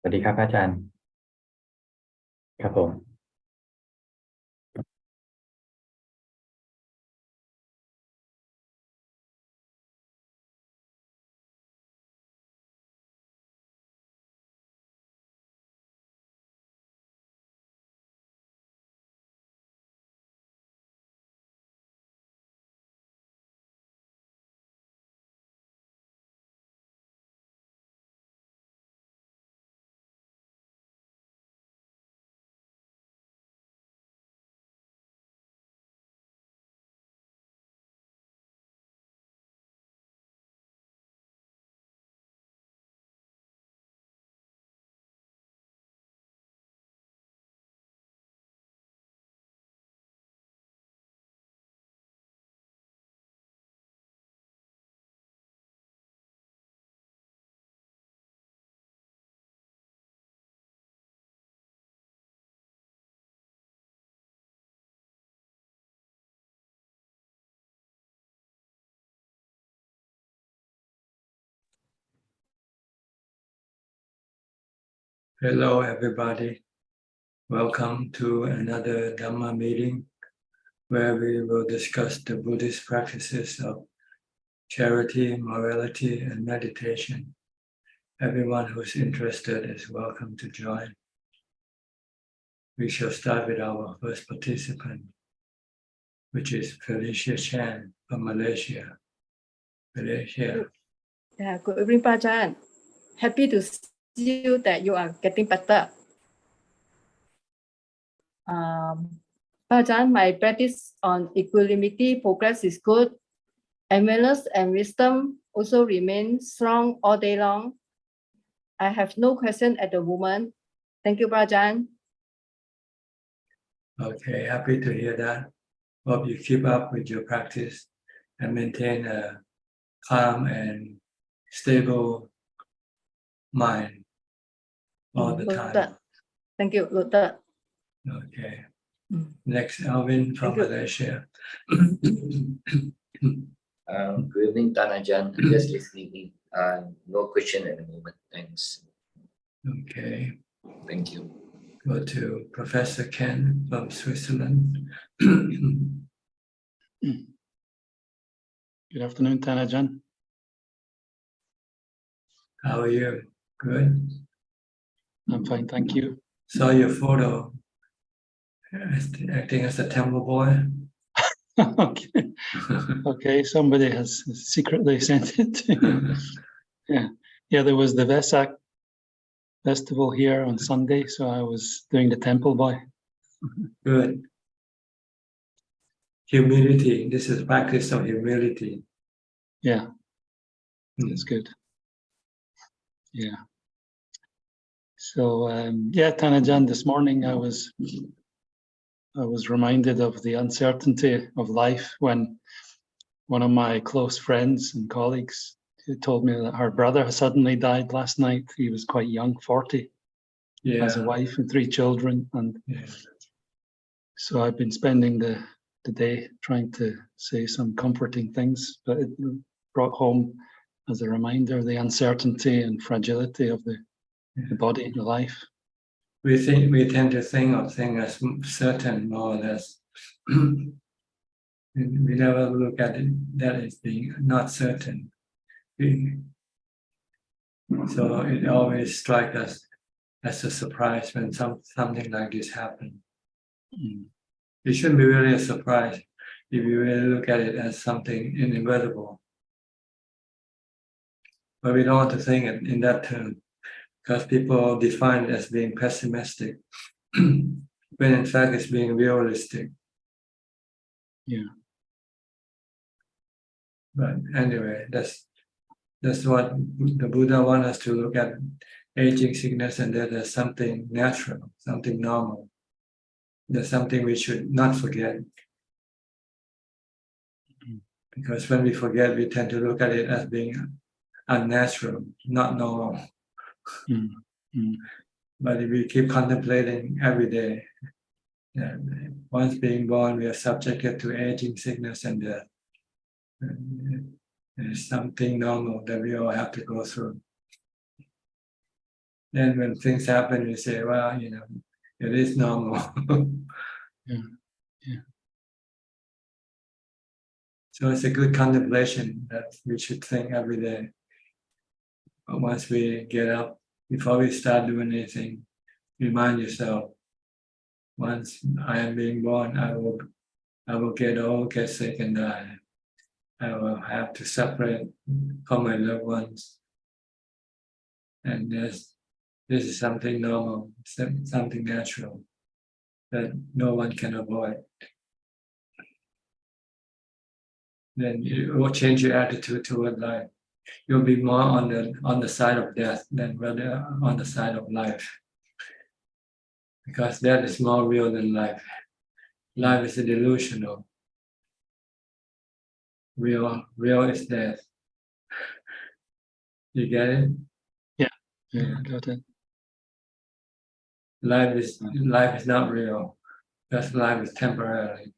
วัสดีครับอาจารย์ครับผม Hello, everybody. Welcome to another Dhamma meeting where we will discuss the Buddhist practices of charity, morality, and meditation. Everyone who's interested is welcome to join. We shall start with our first participant, which is Felicia Chan from Malaysia. Felicia. Yeah, good evening, Ajaan. Happy to see you that you are getting better. Ajaan, my practice on equanimity progress is good. Awareness and wisdom also remain strong all day long. I have no question at the moment. Thank you, Ajaan. Okay, happy to hear that. Hope you keep up with your practice and maintain a calm and stable mind all the time. Thank you, Luther. Okay. Next, Alvin from Malaysia. Good evening, Ajaan. I'm just listening. No question at the moment. Thanks. Okay. Thank you. Go to Professor Ken from Switzerland. Good afternoon, Ajaan. How are you? Good? I'm fine, thank you. Saw your photo. Acting as a temple boy. Okay. Okay, somebody has secretly sent it to you. Yeah, there was the Vesak festival here on Sunday, so I was doing the temple boy. Good. Humility. This is practice of humility. Yeah, that's good. Yeah. So yeah, Ajaan, this morning I was reminded of the uncertainty of life when one of my close friends and colleagues who told me that her brother suddenly died last night. He was quite young, 40, has a wife and 3 children. And so I've been spending the day trying to say some comforting things, but it brought home as a reminder the uncertainty and fragility of the body, the life. We tend to think of things as certain, more or less. We never look at it that as being not certain. So it always strikes us as a surprise when something like this happens. It shouldn't be really a surprise if you really look at it as something inevitable. But we don't want to think it in that term, because people define it as being pessimistic, when in fact it's being realistic. Yeah. But anyway, that's what the Buddha wants us to look at: aging, sickness, and death as something natural, something normal. There's something we should not forget. Because when we forget, we tend to look at it as being unnatural, not normal. But if we keep contemplating every day, once being born, we are subjected to aging, sickness, and death. It's something normal that we all have to go through. Then when things happen, you say, well, it is normal. Yeah. So it's a good contemplation that we should think every day. But once we get up, before we start doing anything, remind yourself, once I am being born, I will get old, get sick, and die. I will have to separate from my loved ones. And this is something normal, something natural that no one can avoid. Then it will change your attitude toward life. You'll be more on the side of death than rather on the side of life. Because death is more real than life. Life is a delusional. Real is death. You get it? Yeah, got it. Life is not real. Because life is temporary.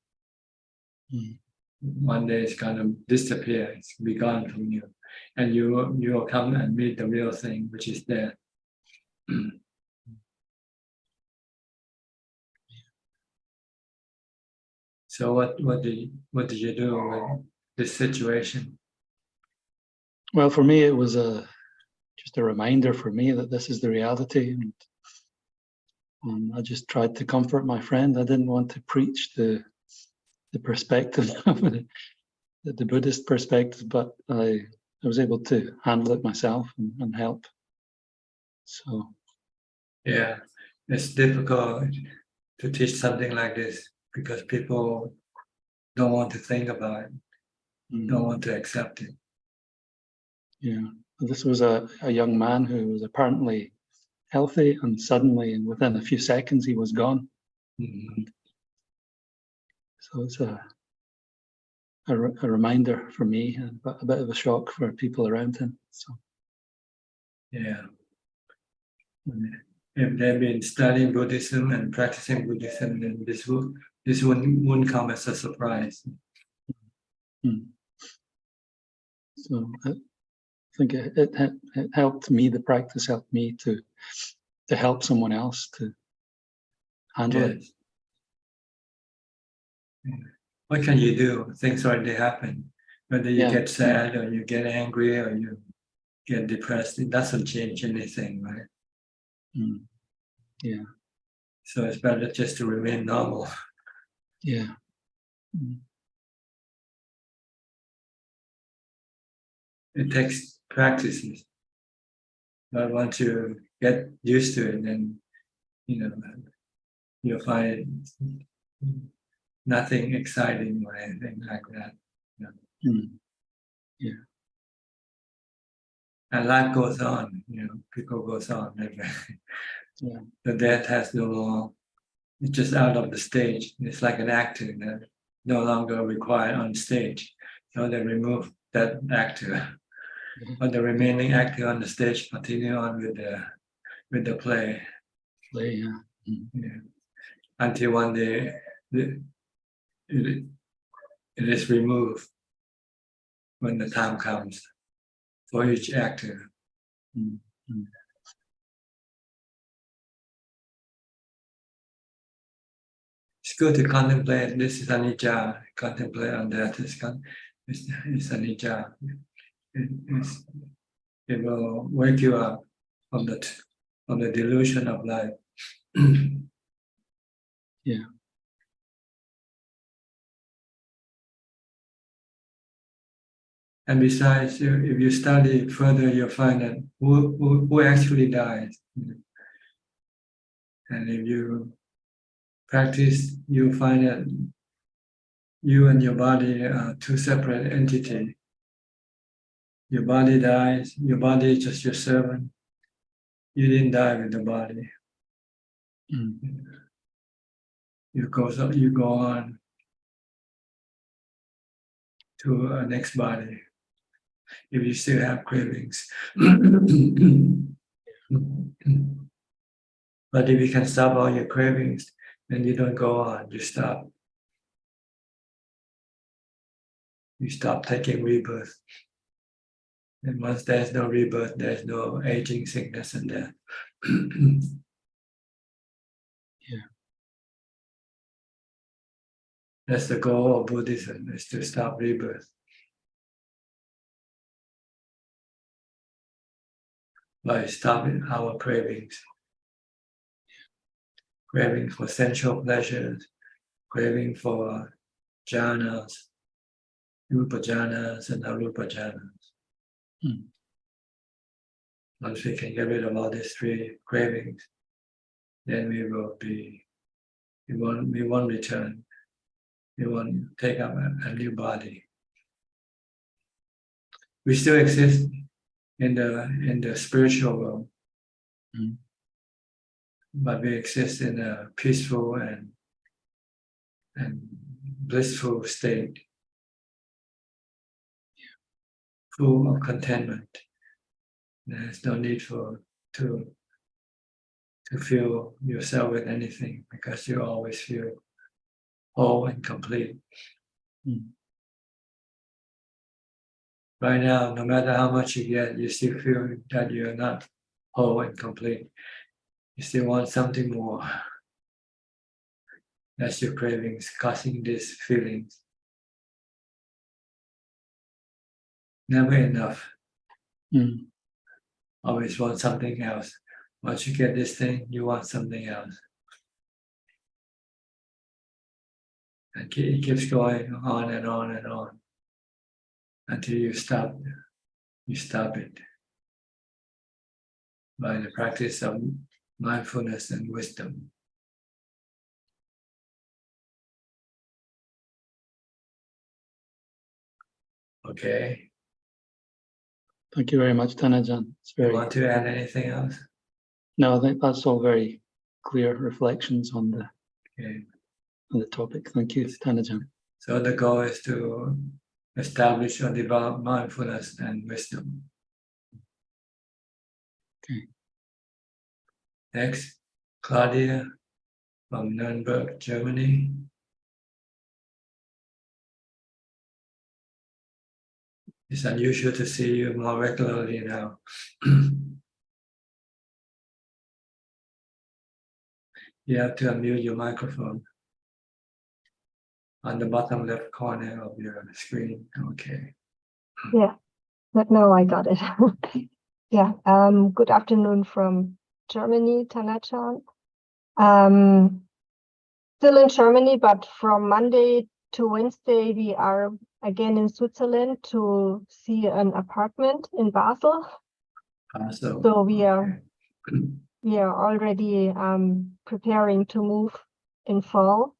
Mm. One day it's gonna disappear. It's be gone from you, and you will come and meet the real thing, which is death. So what did you do with this situation? Well, for me, it was just a reminder for me that this is the reality, and I just tried to comfort my friend. I didn't want to preach the perspective of the Buddhist perspective, but I was able to handle it myself and help. So Yeah, it's difficult to teach something like this because people don't want to think about it, don't want to accept it. yeah, this was a young man who was apparently healthy, and suddenly, and within a few seconds, he was gone. Mm-hmm. So it's a reminder for me, and a bit of a shock for people around him. So Yeah. If they've been studying Buddhism and practicing Buddhism, then this wouldn't come as a surprise. So I think it helped me. The practice helped me to help someone else to handle it. What can you do? Things already happen. Whether you Yeah. get sad or you get angry or you get depressed, it doesn't change anything, right? Yeah. So it's better just to remain normal. Yeah. It takes practices. But once you get used to it, then you'll find nothing exciting or anything like that. Yeah. And life goes on, people goes on. Yeah. The death has no more, it's just out of the stage. It's like an actor that no longer required on stage. So they remove that actor. But the remaining actor on the stage continue on with the play. Yeah. Yeah. Until one day it is removed when the time comes for each actor. It's good to contemplate. This is anicca. Contemplate on that. It's anicca. It will wake you up from the delusion of life. Yeah. And besides, if you study further, you'll find that who actually dies. And if you practice, you'll find that you and your body are two separate entities. Your body dies, your body is just your servant. You didn't die with the body. You go on to a next body if you still have cravings. But if you can stop all your cravings, then you don't go on, you stop. You stop taking rebirth. And once there's no rebirth, there's no aging, sickness, and death. That's the goal of Buddhism, is to stop rebirth. By stopping our cravings. Craving for sensual pleasures, craving for jhanas, rupa jhanas and arupa jhanas. Once we can get rid of all these three cravings, then we won't return. We won't take up a new body. We still exist in the spiritual world, but we exist in a peaceful and blissful state, full of contentment. There's no need to fill yourself with anything, because you always feel whole and complete. Right now, no matter how much you get, you still feel that you're not whole and complete. You still want something more. That's your cravings causing these feelings. Never enough. Always want something else. Once you get this thing, you want something else. And it keeps going on and on and on until you stop. You stop it by the practice of mindfulness and wisdom. Okay. Thank you very much, Ajaan. It's You very. want to add anything else? No, I think that's all very clear reflections on the Okay. on the topic. Thank you, Ajaan. So the goal is to establish or develop mindfulness and wisdom. Okay. Next, Claudia from Nuremberg, Germany. It's unusual to see you more regularly now. You have to unmute your microphone on the bottom left corner of your screen. Okay. Yeah, but no, I got it. Yeah, good afternoon from Germany, Tanachan. Still in Germany, but from Monday to Wednesday, we are again in Switzerland to see an apartment in Basel. So we are already preparing to move in fall.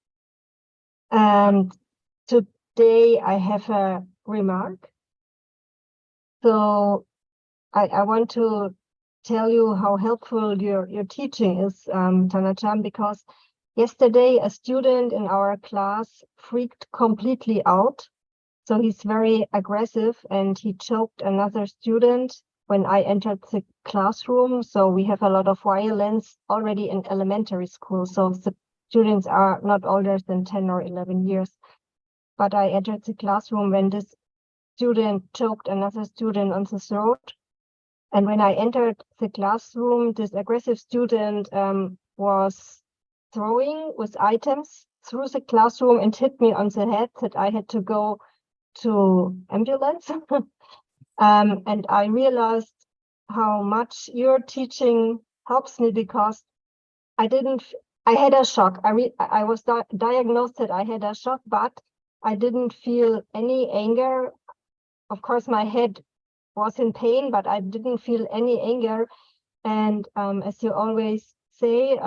And today I have a remark. So I want to tell you how helpful your teaching is, Tanachan, because yesterday a student in our class freaked completely out. So he's very aggressive and he choked another student when I entered the classroom. So we have a lot of violence already in elementary school. So the students are not older than 10 or 11 years. But I entered the classroom when this student choked another student on the throat. And when I entered the classroom, this aggressive student was throwing with items through the classroom and hit me on the head that I had to go to ambulance. And I realized how much your teaching helps me, because I had a shock. I was diagnosed that I had a shock, but I didn't feel any anger. Of course, my head was in pain, but I didn't feel any anger. And as you always say,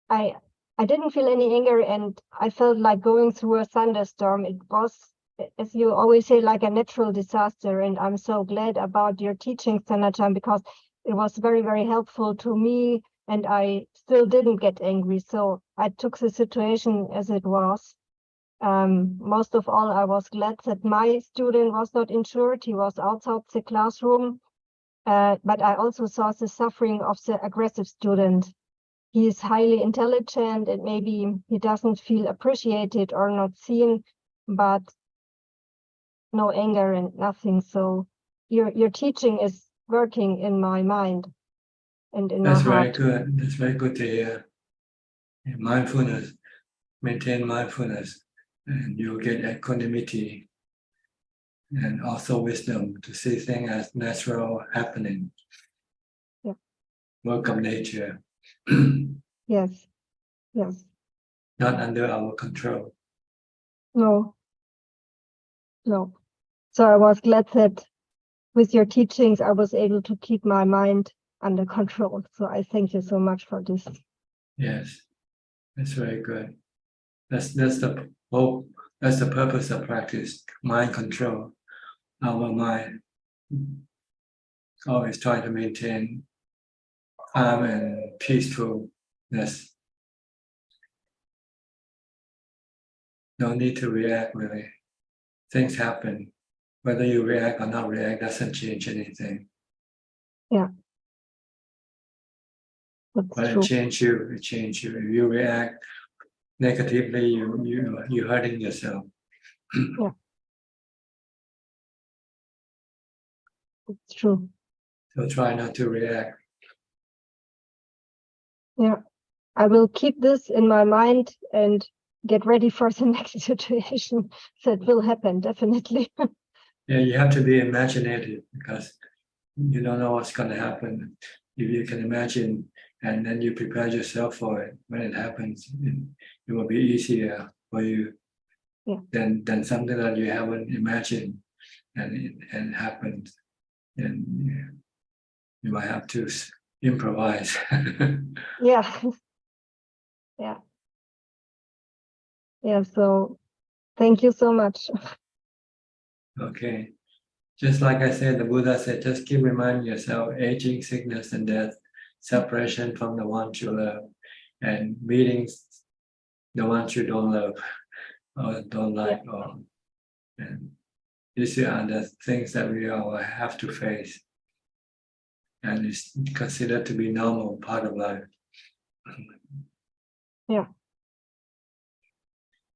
I didn't feel any anger, and I felt like going through a thunderstorm. It was, as you always say, like a natural disaster. And I'm so glad about your teaching, Tanachan, because it was very, very helpful to me, and I still didn't get angry. So I took the situation as it was. Most of all, I was glad that my student was not injured. He was outside the classroom, but I also saw the suffering of the aggressive student. He is highly intelligent and maybe he doesn't feel appreciated or not seen, but no anger and nothing. So your teaching is working in my mind. and in my That's very heart. good. That's very good to hear. Mindfulness, maintain mindfulness, and you'll get equanimity and also wisdom to see things as natural happening. Yeah. Work of nature. Yes, yes. Not under our control. No, no. So I was glad that with your teachings, I was able to keep my mind under control. So I thank you so much for this. Yes, that's very good. That's the hope. That's the purpose of practice. Mind control. Our mind always try to maintain calm and peacefulness. No need to react really. Things happen. Whether you react or not react doesn't change anything. Yeah. That's But true. it changes you. It changes you. If you react negatively, you're hurting yourself. Yeah. It's true. So try not to react. Yeah. I will keep this in my mind and get ready for the next situation that will happen, definitely. Yeah, you have to be imaginative because you don't know what's going to happen. If you can imagine and then you prepare yourself for it, when it happens, it will be easier for you than something that you haven't imagined and it happens. And you might have to improvise. Yeah. Yeah. Yeah. So thank you so much. Okay. Just like I said, the Buddha said, just keep reminding yourself, aging, sickness, and death, separation from the ones you love, and meeting the ones you don't love or don't like. And these are the things that we all have to face. And it's considered to be normal part of life. Yeah.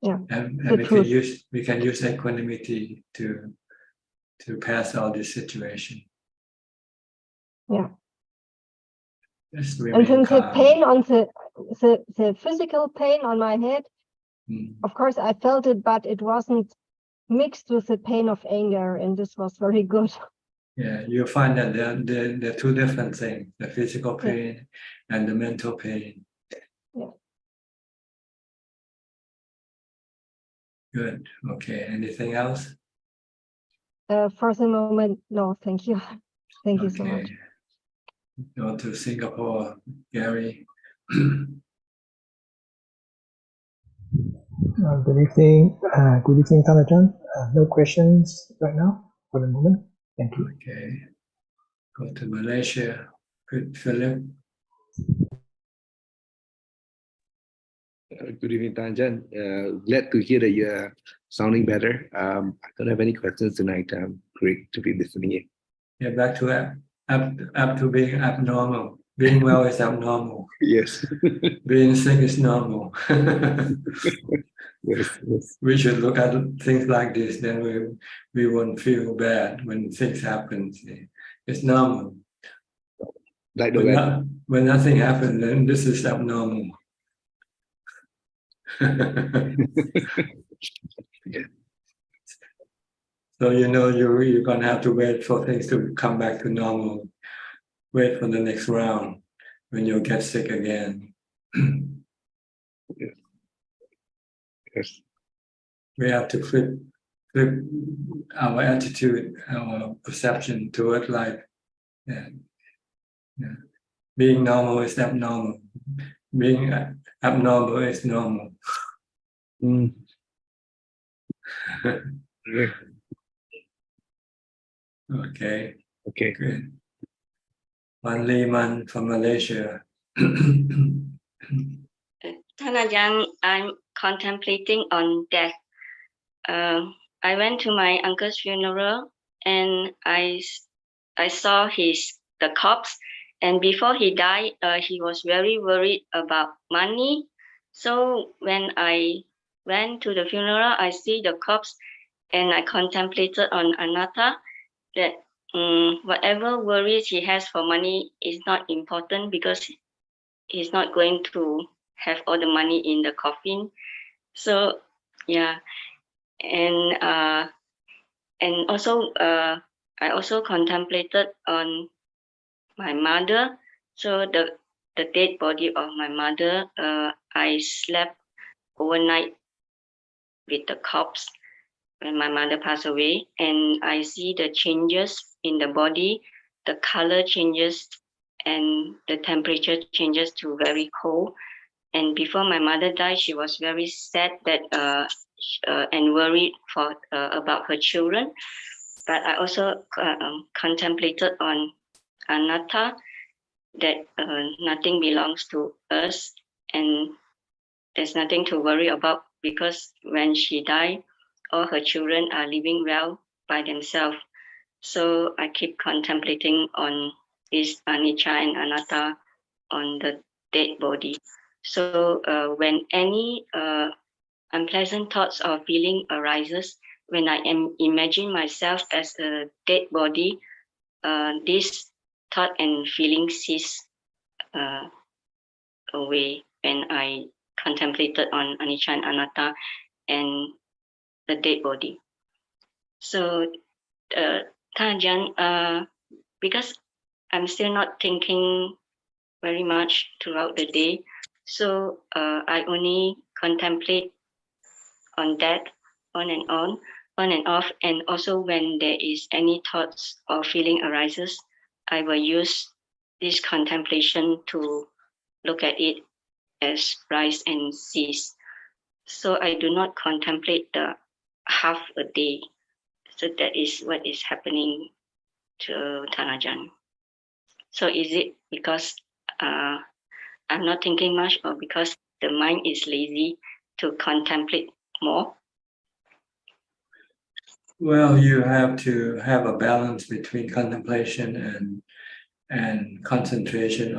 Yeah. And The we truth. can use equanimity to pass all this situation. Yeah. Just And remain then the calm. pain on the physical pain on my head, of course I felt it, but it wasn't mixed with the pain of anger, and this was very good. Yeah, you'll find that they're two different things, the physical pain and the mental pain. Yeah. Good. Okay. Anything else? For the moment, no, thank you. Thank you so much. Okay. Go to Singapore, Gary. Good evening. Good evening, Ajaan. No questions right now for the moment. Thank you. Okay. Go to Malaysia. Good, Philip. Good evening, Ajaan. Glad to hear that you're sounding better. I don't have any questions tonight. Great to be listening in. Yeah, back to up to being abnormal. Being well is abnormal. Yes. Being sick is normal. Yes. We should look at things like this, then we won't feel bad when things happen. It's normal. Like the weather. When nothing happens, then this is abnormal. So you're gonna have to wait for things to come back to normal. Wait for the next round when you'll get sick again. Yes. We have to flip our attitude, our perception toward life. Yeah. Being normal is abnormal. Being abnormal is normal. Yeah. Okay. Okay. Good. Man Lee from Malaysia. Ajaan, I'm contemplating on death. I went to my uncle's funeral and I saw the corpse, and before he died, he was very worried about money. So when I went to the funeral, I see the corpse and I contemplated on anatta, that whatever worries he has for money is not important because he's not going to have all the money in the coffin. So yeah, and also I also contemplated on my mother. So the dead body of my mother, I slept overnight with the corpse when my mother passed away, and I see the changes in the body, the color changes, and the temperature changes to very cold. And before my mother died, she was very sad that and worried for about her children. But I also contemplated on anatta, that nothing belongs to us and there's nothing to worry about because when she died, all her children are living well by themselves. So I keep contemplating on this anicca and anatta on the dead body. So when any unpleasant thoughts or feeling arises, when I am imagine myself as a dead body, this thought and feeling cease away when I contemplated on anicca and anatta and the dead body. So, Ajaan, because I'm still not thinking very much throughout the day, so I only contemplate on that on and off, and also when there is any thoughts or feeling arises, I will use this contemplation to look at it as rise and cease. So I do not contemplate the half a day. So that is what is happening to Tanajan. So is it because I'm not thinking much, or because the mind is lazy to contemplate more? Well, you have to have a balance between contemplation and concentration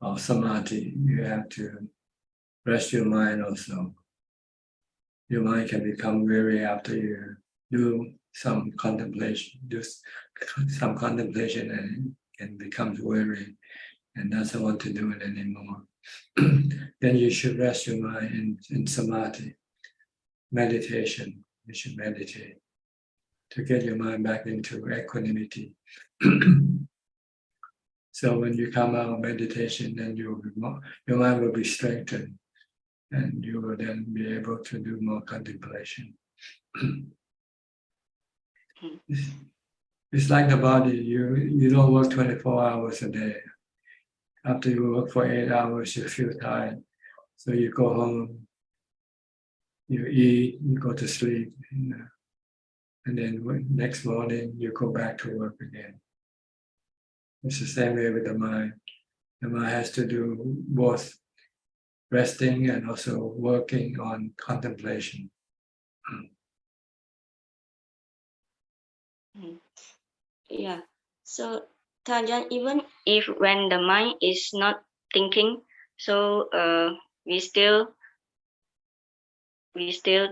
or samadhi. You have to rest your mind also. Your mind can become weary after you do some contemplation, and can become weary and doesn't want to do it anymore. Then you should rest your mind in samadhi, meditation. You should meditate to get your mind back into equanimity. So when you come out of meditation, then your mind will be strengthened, and you will then be able to do more contemplation. It's like the body. You don't work 24 hours a day. After you work for 8 hours, you feel tired. So you go home, you eat, you go to sleep, and then next morning you go back to work again. It's the same way with the mind. The mind has to do both resting and also working on contemplation. Yeah. So Tajan, even if when the mind is not thinking, so we still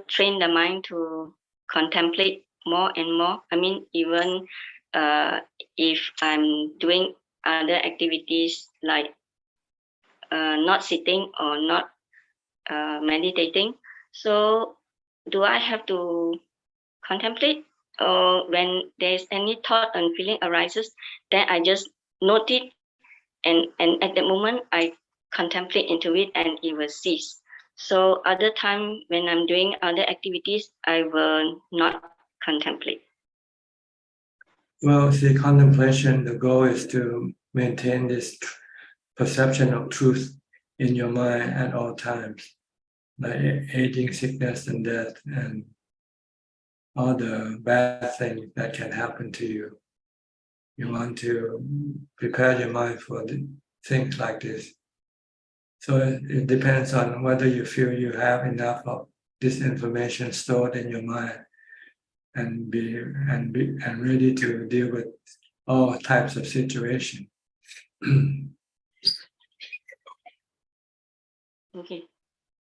train the mind to contemplate more and more. I mean, even if I'm doing other activities like not sitting or not meditating, so do I have to contemplate, or when there's any thought and feeling arises, then I just note it, and at the moment I contemplate into it and it will cease. So other time when I'm doing other activities, I will not contemplate. Well, see, contemplation, the goal is to maintain this perception of truth in your mind at all times, like aging, sickness, and death, and all the bad things that can happen to you. You want to prepare your mind for things like this. So it depends on whether you feel you have enough of this information stored in your mind and ready to deal with all types of situations. Okay,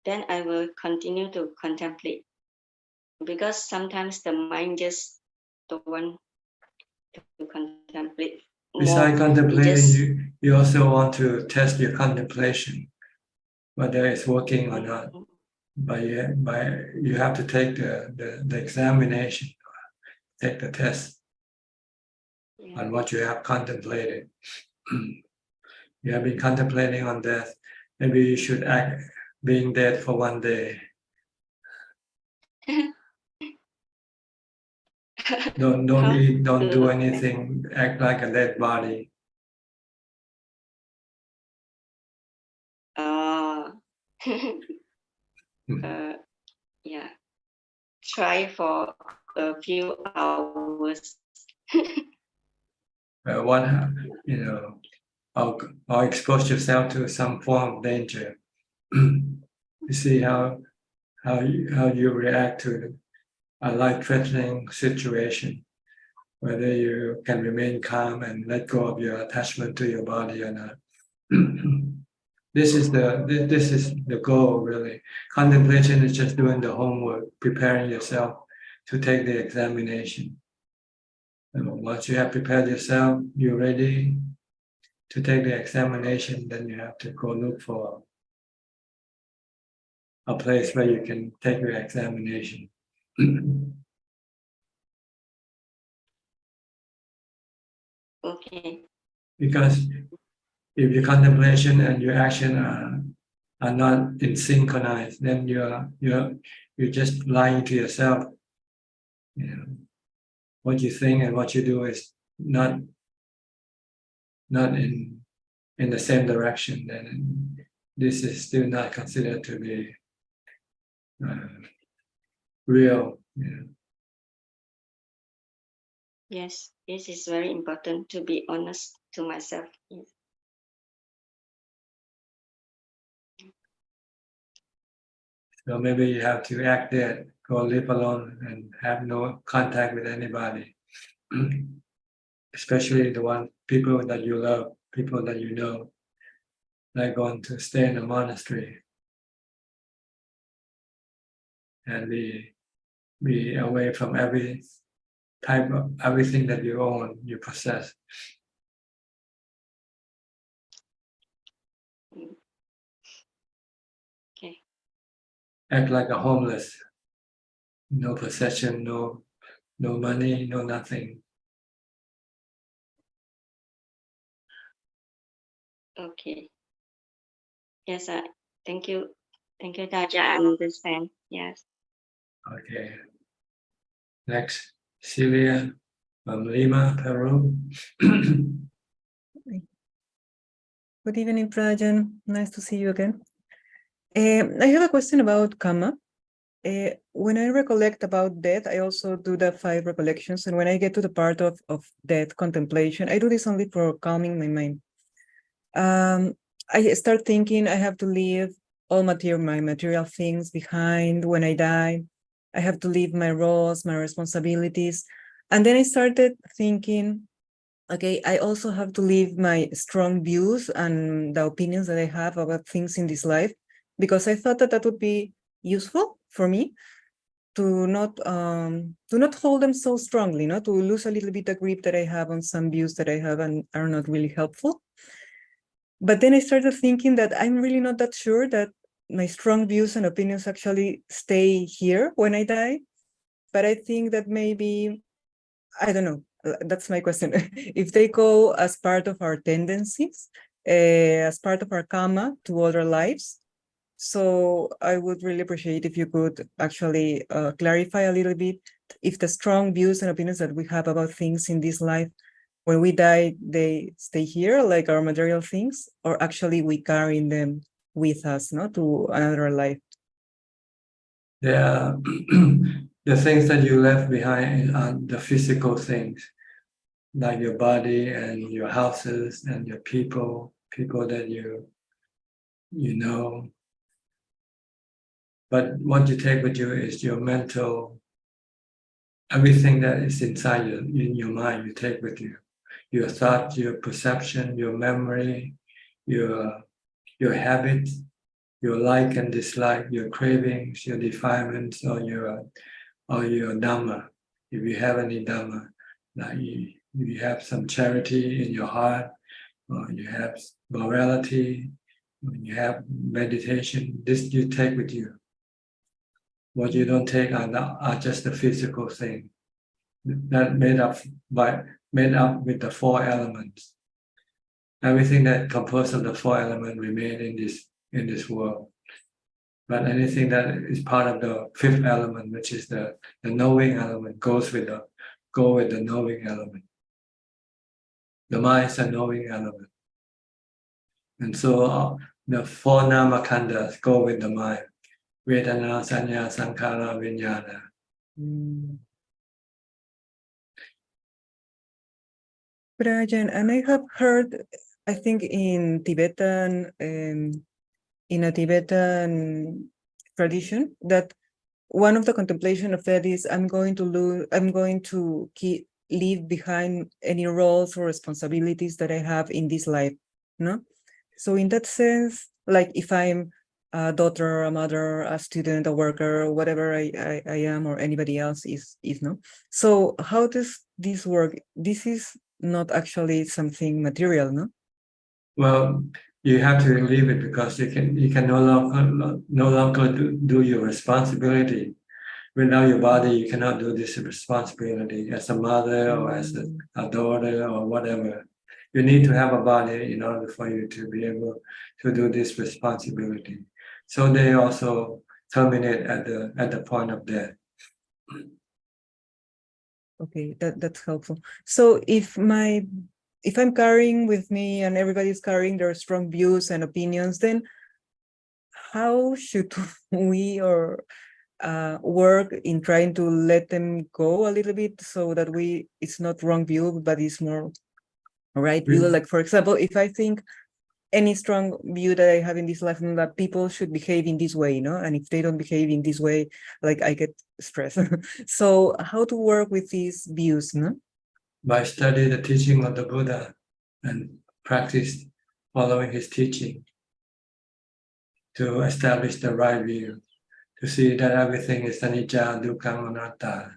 then I will continue to contemplate, because sometimes the mind just don't want to contemplate Besides more. contemplating, Just you also want to test your contemplation, whether it's working or not. By you have to take the examination, take the test on what you have contemplated. You have been contemplating on death. Maybe you should act being dead for one day. Don't How eat, don't do to- anything. Act like a dead body. Yeah, try for a few hours. What or expose yourself to some form of danger. You see how you react to a life-threatening situation, whether you can remain calm and let go of your attachment to your body or not. This is the goal, really. Contemplation is just doing the homework, preparing yourself to take the examination. And once you have prepared yourself, you're ready to take the examination, then you have to go look for a place where you can take your examination. Okay. Because if your contemplation and your action are not in synchronized, then you're just lying to yourself. What you think and what you do is not in the same direction. Then this is still not considered to be real. Yes, this is very important to be honest to myself. Yes. So maybe you have to act dead, go live alone and have no contact with anybody. Especially the people that you love, people that you know, like going to stay in a monastery and be away from every type of everything that you own, you possess. Okay. Act like a homeless, no possession, no money, no nothing. Okay. Yes, thank you. Thank you, Daja. I understand. Yes. Okay. Next, Celia from Lima, Peru. Good evening, Prajan. Nice to see you again. I have a question about karma. When I recollect about death, I also do the 5 recollections. And when I get to the part of death contemplation, I do this only for calming my mind. I start thinking I have to leave all my material things behind when I die. I have to leave my roles, my responsibilities. And then I started thinking, okay, I also have to leave my strong views and the opinions that I have about things in this life, because I thought that would be useful for me to not hold them so strongly, to lose a little bit the grip that I have on some views that I have and are not really helpful. But then I started thinking that I'm really not that sure that my strong views and opinions actually stay here when I die. But I think that maybe, I don't know, that's my question. If they go as part of our tendencies, as part of our karma to other lives. So I would really appreciate if you could actually clarify a little bit if the strong views and opinions that we have about things in this life, when we die, they stay here, like our material things, or actually we carry them with us, to another life. The things that you left behind are the physical things, like your body and your houses and your people that you know. But what you take with you is your mental, everything that is inside you, in your mind, you take with you. Your thought, your perception, your memory, your habits, your like and dislike, your cravings, your defilements, or your Dhamma. If you have any Dhamma, like you have some charity in your heart, or you have morality, when you have meditation, this you take with you. What you don't take are just the physical thing that made up with the four elements. Everything that composed of the four elements remain in this world. But anything that is part of the fifth element, which is the knowing element, go with the knowing element. The mind is a knowing element. And so the four namakhandas go with the mind. Vedana, Sanya, Sankhara, Vijnana. But Ajahn, and I have heard, I think in Tibetan, in a Tibetan tradition, that one of the contemplation of that is I'm going to leave behind any roles or responsibilities that I have in this life, no? So in that sense, like if I'm a daughter, a mother, a student, a worker, whatever I am, or anybody else is no. So how does this work? This is not actually something material, no? Well, you have to leave it because you can no longer do your responsibility. Without your body, you cannot do this responsibility as a mother or as a daughter or whatever. You need to have a body in order for you to be able to do this responsibility. So they also terminate at the point of death. Okay, that's helpful. So if I'm carrying with me and everybody's carrying their strong views and opinions, then how should we work in trying to let them go a little bit so that it's not wrong view, but it's more right view? Like, for example, if I think any strong view that I have in this life, that people should behave in this way, and if they don't behave in this way, like I get stressed. So how to work with these views, By study the teaching of the Buddha and practice following his teaching to establish the right view, to see that everything is anicca, dukkha, anatta.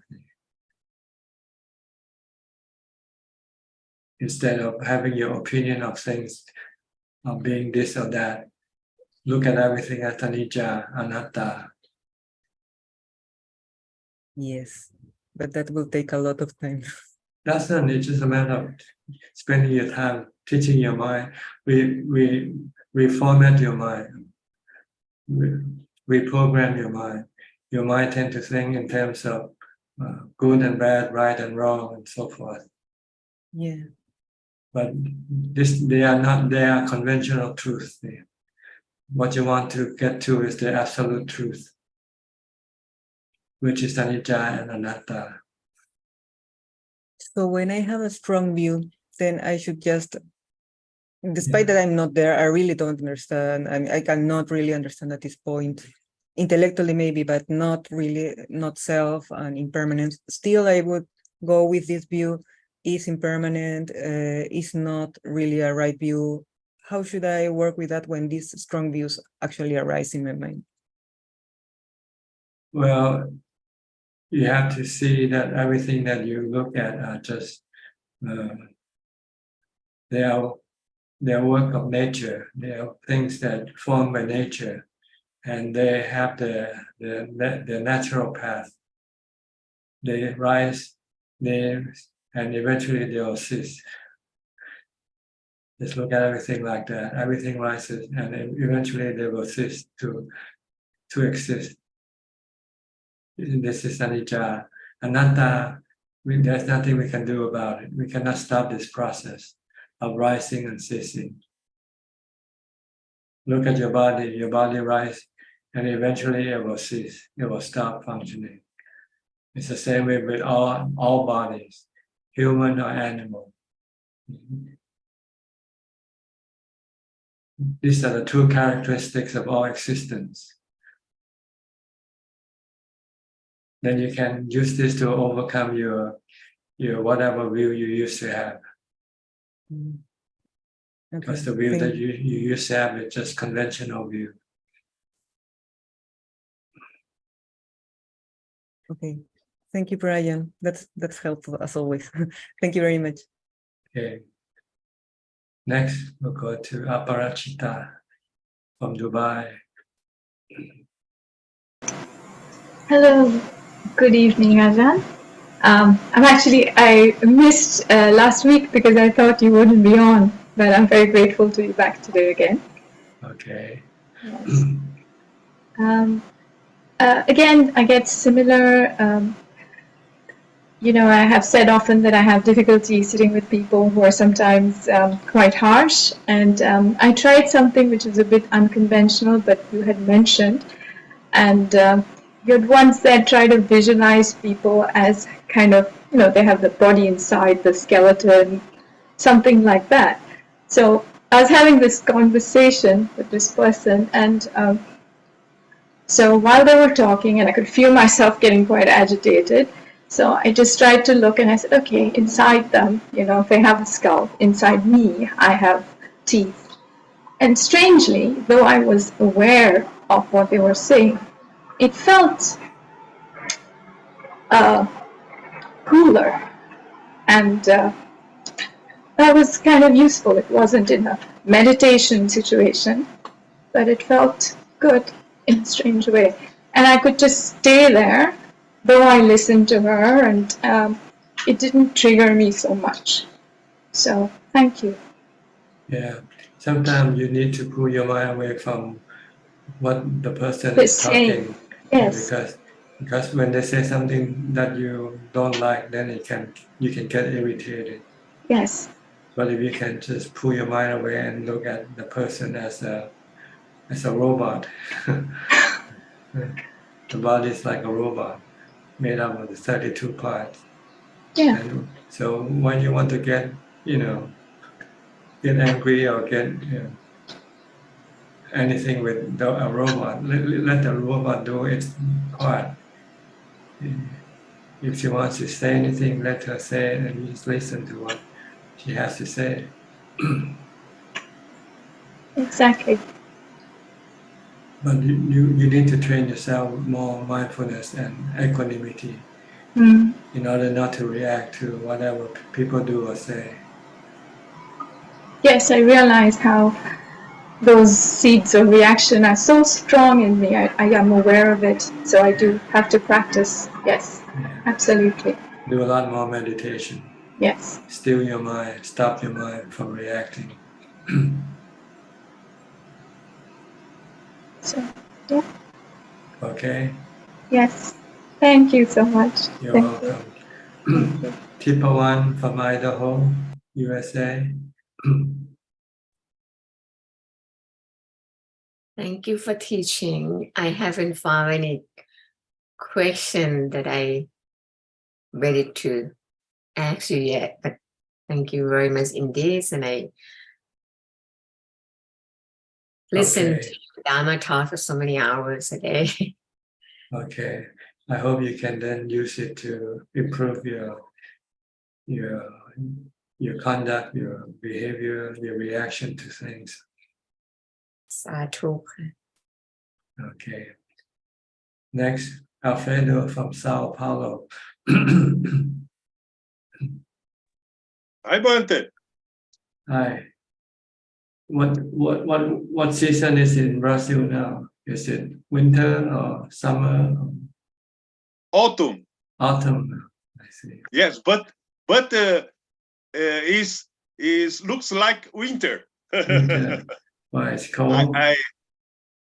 Instead of having your opinion of things, of being this or that, look at everything as anicca, anatta. Yes, but that will take a lot of time. That's not, it's just a matter of spending your time teaching your mind. We reformat your mind, reprogram your mind. Your mind tends to think in terms of good and bad, right and wrong, and so forth. Yeah. But they are conventional truths. What you want to get to is the absolute truth, which is anicca and anatta. So when I have a strong view, then I should just, despite that I'm not there, I really don't understand. I cannot really understand at this point, intellectually maybe, but not really, not self and impermanence. Still, I would go with this view, is impermanent, is not really a right view. How should I work with that when these strong views actually arise in my mind? Well, you have to see that everything that you look at are just they are work of nature. They are things that formed by nature, and they have the natural path. They rise, and eventually they will cease. Just look at everything like that. Everything rises, and eventually they will cease to exist. This is anicca. Anatta, there's nothing we can do about it. We cannot stop this process of rising and ceasing. Look at your body rise, and eventually it will cease. It will stop functioning. It's the same way with all bodies, human or animal. These are the two characteristics of all existence. Then you can use this to overcome your whatever view you used to have. Okay. Because the view that you used to have is just conventional view. Okay, Thank you, Brian. That's helpful as always. Thank you very much. Okay. Next, we'll go to Aparachita from Dubai. Hello, good evening, Ajaan. I missed last week because I thought you wouldn't be on, but I'm very grateful to be back today again. Okay. Yes. Again, I get similar, I have said often that I have difficulty sitting with people who are sometimes quite harsh. And I tried something which is a bit unconventional, but you had mentioned. And you had once said try to visualize people as kind of, they have the body inside the skeleton, something like that. So I was having this conversation with this person, and so while they were talking, and I could feel myself getting quite agitated, so I just tried to look, and I said, okay, inside them, if they have a skull, inside me, I have teeth. And strangely, though I was aware of what they were saying, it felt cooler, and that was kind of useful. It wasn't in a meditation situation, but it felt good in a strange way. And I could just stay there, though I listened to her, and it didn't trigger me so much. So, thank you. Yeah. Sometimes you need to pull your mind away from what the person is talking. Yes. Because when they say something that you don't like, then you can get irritated. Yes. But if you can just pull your mind away and look at the person as a robot, the body is like a robot made up of the 32 parts. Yeah. And so when you want to get angry or get anything with a robot, let the robot do its part. If she wants to say anything, let her say it, and you just listen to what she has to say. Exactly. But you need to train yourself with more mindfulness and equanimity in order not to react to whatever people do or say. Yes, I realize how those seeds of reaction are so strong in me. I am aware of it, so I do have to practice. Yes, absolutely. Do a lot more meditation. Yes. Still your mind, stop your mind from reacting. So, yeah. Okay. Yes. Thank you so much. You're Thank welcome. you. Tipawan from Idaho, USA. Thank you for teaching. I haven't found any question that I ready to ask you yet, but thank you very much indeed. And I listen to Dharma talk for so many hours a day. Okay. I hope you can then use it to improve your conduct, your behavior, your reaction to things. Sadhu. Okay. Next, Alfredo from Sao Paulo. Hi, Bante. Hi. What season is in Brazil now? Is it winter or summer? Autumn. Autumn. I see. Yes, but is looks like winter. Winter. Why it's cold? I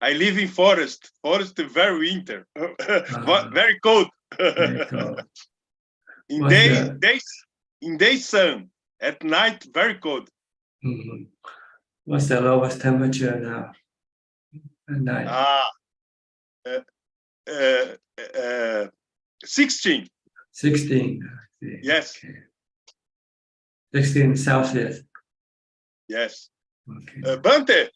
live in forest. Forest very winter. Very cold. Very cold. In day sun. At night very cold. Mm-hmm. What's the lowest temperature now at night? 16. 16. Yes. Okay. 16 Celsius. Yes. Okay. Bante,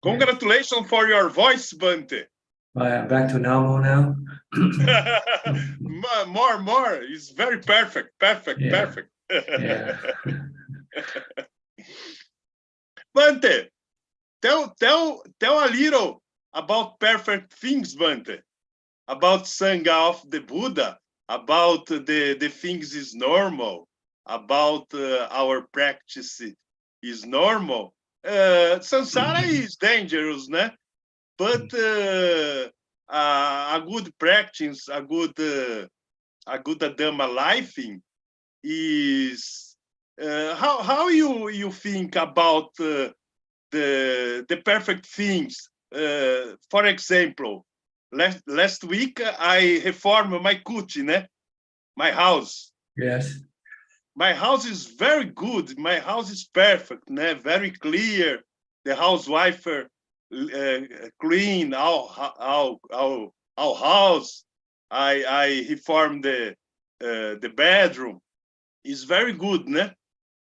congratulations for your voice, Bante. Back to normal now. more. It's very perfect. Perfect. Yeah. Bante, tell a little about perfect things, Bante. About Sangha of the Buddha. about the things is normal, about our practice is normal. Samsara is dangerous, né? But a good practice, a good Dhamma life is how you think about the perfect things. For example, last week I reformed my kuti, né? My house. Yes. My house is very good. My house is perfect, né? Very clear. The housewife clean our house. I reformed the bedroom. It's very good, né?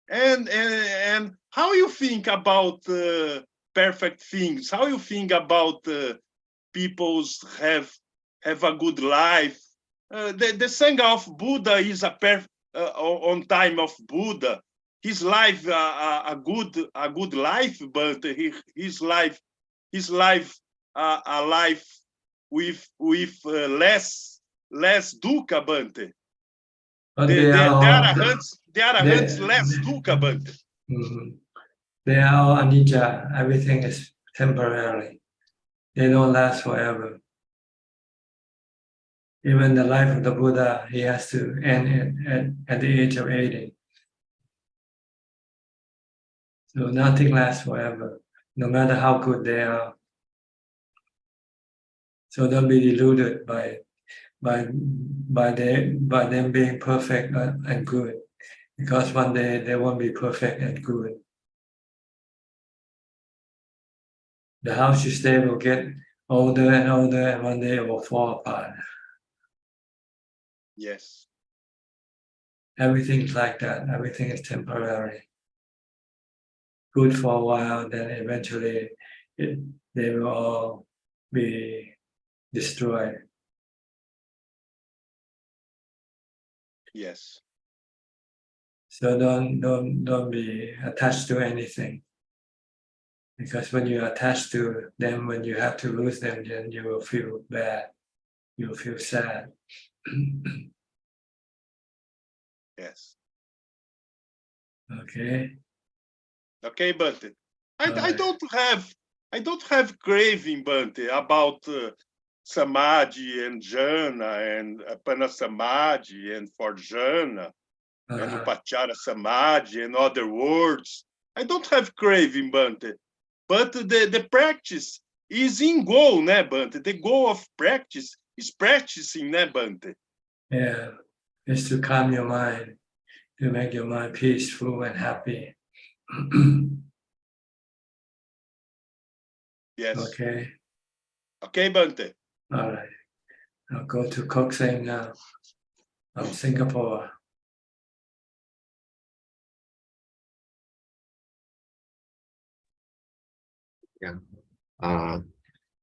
And how you think about perfect things? How you think about people's have a good life? The Sangha of Buddha is on time of Buddha. His life a good life, but his life a life with less dukkha, Bante. But There are less dukkha, Bante. They are all anicca. Everything is temporary. They don't last forever. Even the life of the Buddha, he has to end at the age of 80. So nothing lasts forever, no matter how good they are. So don't be deluded by them being perfect and good, because one day they won't be perfect and good. The house you stay will get older and older, and one day it will fall apart. Yes. Everything's like that. Everything is temporary. Good for a while, then eventually they will all be destroyed. Yes. So don't be attached to anything. Because when you're attached to them, when you have to lose them, then you will feel bad. You will feel sad. Yes. Okay. Okay, Bante. I don't have craving, Bante, about samadhi and jhana and apanasamadhi and forjhana and upachara samadhi and other words. I don't have craving, Bante. But the practice is in goal, né, Bante? The goal of practice is practicing, né, Bante? Yeah, it's to calm your mind, to make your mind peaceful and happy. Yes. Okay. Okay, Bante. All right. I'll go to Kokseng now from Singapore. Yeah.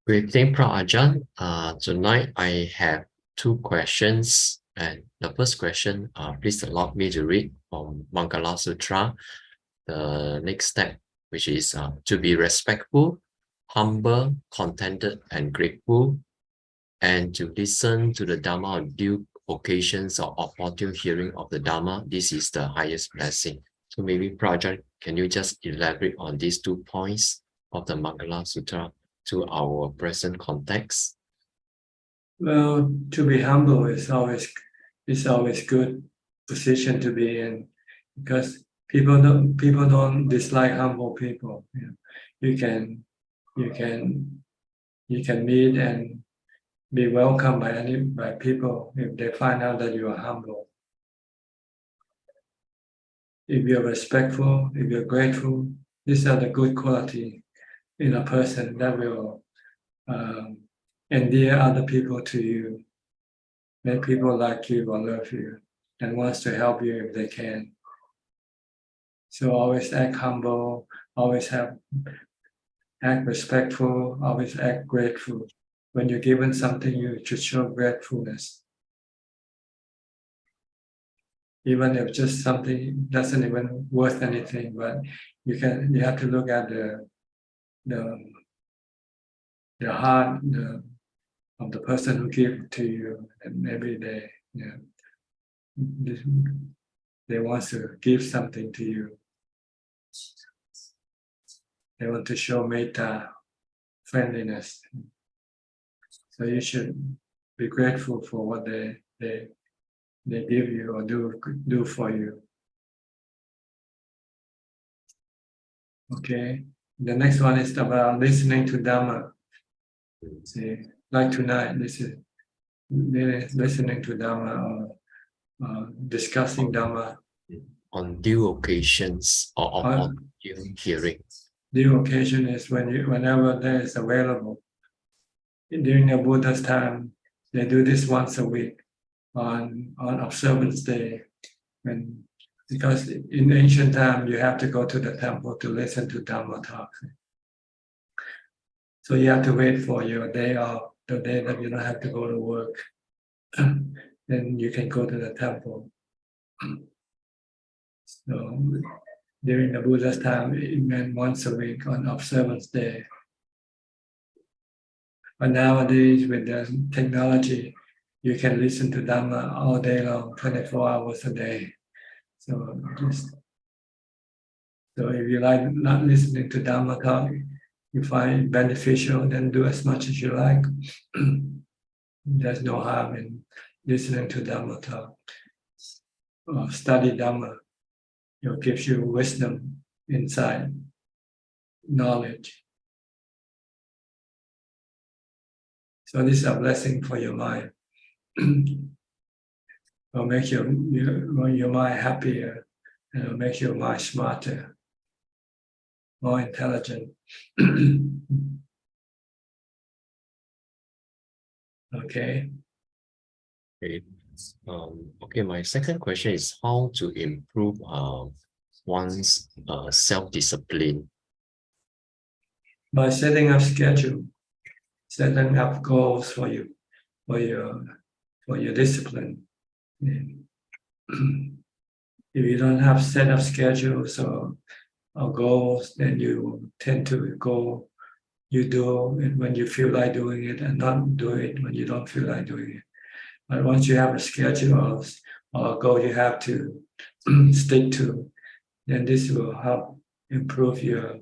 Greeting, Ajaan. Tonight I have two questions. And the first question, please allow me to read from Mangala Sutra. The next step, which is to be respectful, humble, contented, and grateful, and to listen to the Dhamma on due occasions or opportune hearing of the Dhamma. This is the highest blessing. So maybe Ajaan, can you just elaborate on these 2 points of the Mangala Sutra to our present context? Well, to be humble is always good position to be in, because people don't dislike humble people. You can meet and be welcomed by people if they find out that you are humble. If you're respectful, if you're grateful, these are the good quality in a person that will endear other people to you, make people like you or love you, and wants to help you if they can. So always act humble, always act respectful, always act grateful. When you're given something, you should show gratefulness. Even if just something doesn't even worth anything, but you have to look at the heart of the person who gave it to you, and maybe Yeah. They want to give something to you. They want to show metta, friendliness. So you should be grateful for what they give you or do for you. Okay. The next one is about listening to Dhamma. See, like tonight, this is listening to Dhamma or discussing Dhamma. On due occasions or on due hearing. Due occasion is whenever there is available. During the Buddha's time, they do this once a week on observance day. Because in ancient time, you have to go to the temple to listen to Dhamma talks. So you have to wait for your day off, the day that you don't have to go to work. Then you can go to the temple. So during the Buddha's time, it meant once a week on observance day. But nowadays, with the technology, you can listen to Dhamma all day long, 24 hours a day. So if you like not listening to Dhamma talk, you find it beneficial, then do as much as you like. There's no harm in listening to Dhamma talk. Or study Dhamma. It gives you wisdom, insight, knowledge. So this is a blessing for your mind. It'll make your mind happier, and it'll make your mind smarter, more intelligent. Okay. Okay, my second question is how to improve one's self-discipline. By setting up schedule, setting up goals for you, for your discipline. If you don't have set up schedules or goals, then you tend to go. You do it when you feel like doing it, and not do it when you don't feel like doing it. But once you have a schedule or a goal you have to stick to, then this will help improve your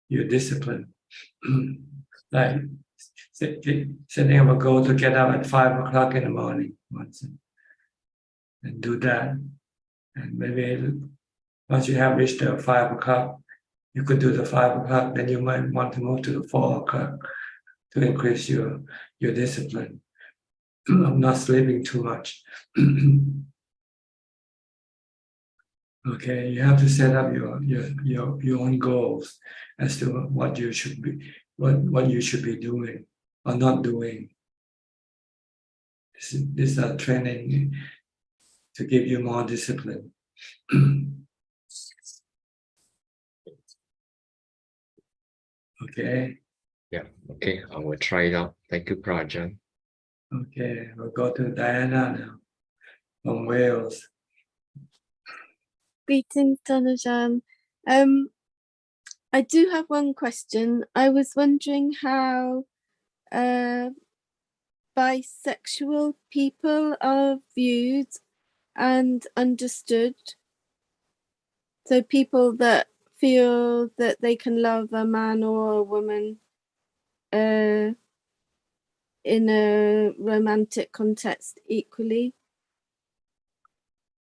discipline. Like setting up a goal to get up at 5 o'clock in the morning once, and do that. And maybe once you have reached the 5 o'clock, you could do the 5 o'clock, then you might want to move to the 4 o'clock to increase your discipline of not sleeping too much. Okay, you have to set up your own goals as to what you should be doing or not doing. This is a training to give you more discipline. Okay. Yeah, okay, I will try it out. Thank you, Ajaan. Okay, we'll go to Diana now from Wales. Greetings, Ajaan. I do have one question. I was wondering how bisexual people are viewed and understood. So people that feel that they can love a man or a woman in a romantic context equally.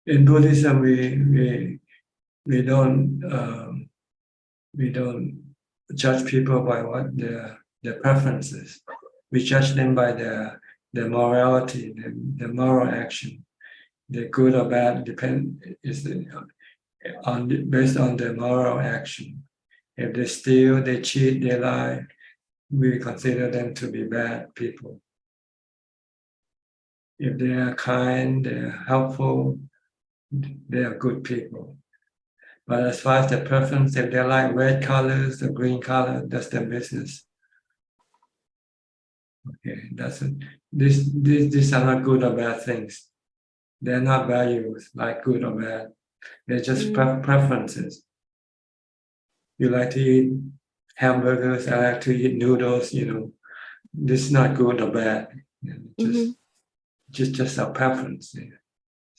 In Buddhism, we don't judge people by what their preferences. We judge them by their morality, the moral action. The good or bad based on their moral action. If they steal, they cheat, they lie, we consider them to be bad people. If they are kind, they are helpful, they are good people. But as far as the preference, if they like red colors or green color, that's their business. Okay, that's it. These are not good or bad things. They're not values like good or bad. They're just preferences. You like to eat hamburgers, I like to eat noodles, this is not good or bad. Mhm. Just our preference.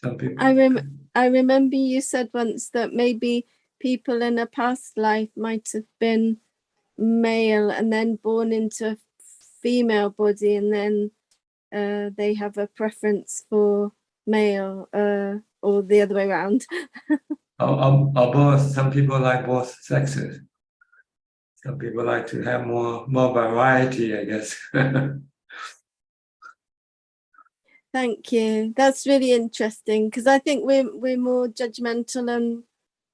Some people. I remember you said once that maybe people in a past life might have been male and then born into a female body, and then they have a preference for male, or the other way around. Or both. Some people like both sexes. Some people like to have more variety, I guess. Thank you. That's really interesting, because I think we're more judgmental and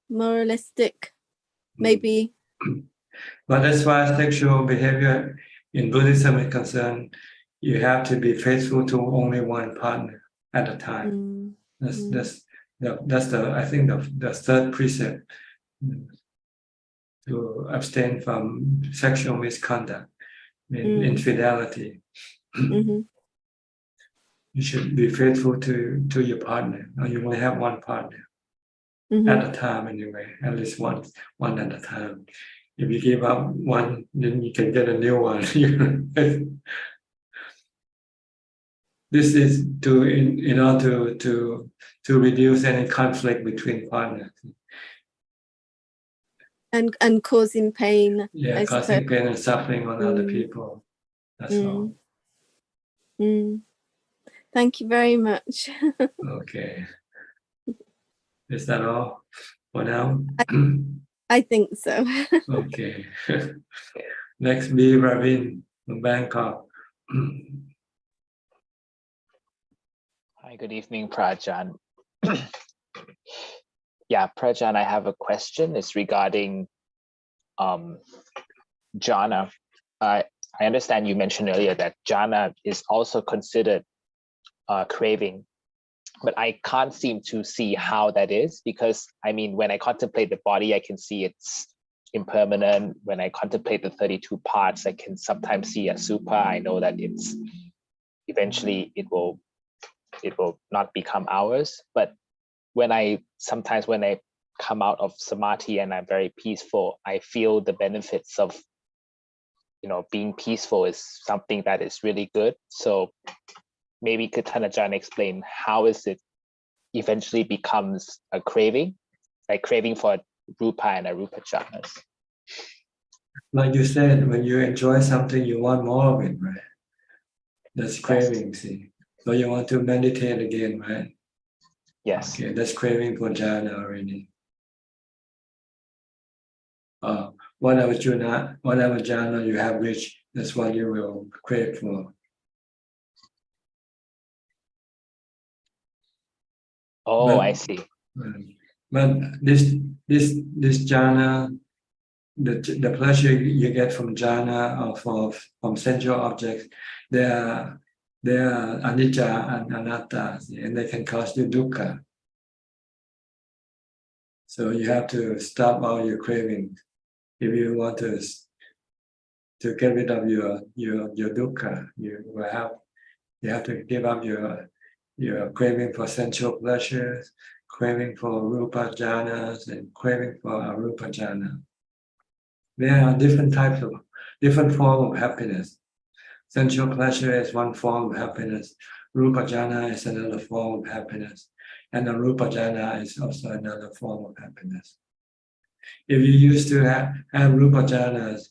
moralistic, maybe. But as far as sexual behavior in Buddhism is concerned, you have to be faithful to only one partner at a time. That's the I think the third precept, to abstain from sexual misconduct, infidelity. You should be faithful to your partner. Or you only have one partner at a time anyway, at least one at a time. If you give up one, then you can get a new one. This is in order to reduce any conflict between partners. And causing pain. Yeah, I causing suppose. pain and suffering on other people. That's all. Thank you very much. Okay. Is that all for now? I think so. Okay. Next, be Ravin from Bangkok. Hi, good evening, Prajan. Yeah, Prajan, I have a question. It's regarding jhana. I understand you mentioned earlier that jhana is also considered craving, but I can't seem to see how that is, because I mean, when I contemplate the body, I can see it's impermanent. When I contemplate the 32 parts, I can sometimes see a supa. I know that it's eventually it will not become ours. But sometimes when I come out of samadhi and I'm very peaceful, I feel the benefits of, being peaceful is something that is really good. So maybe could Ajaan explain how is it eventually becomes a craving, like craving for rupa and arupa jhanas? Like you said, when you enjoy something, you want more of it, right? That's craving, see. So you want to meditate again, right? Yes. Okay, that's craving for jhana already. Whatever jhana you have reached, that's what you will crave for. Oh, I see. But this jhana, the pleasure you get from jhana or from sensual objects, they are anicca and anatta, and they can cause you dukkha. So you have to stop all your cravings if you want to get rid of your dukkha. You have to give up your craving for sensual pleasures, craving for rupa jhanas, and craving for arupa jhana. There are different forms of happiness. Sensual pleasure is one form of happiness. Rupa jhana is another form of happiness. And arupa jhana is also another form of happiness. If you used to have rupa jhanas,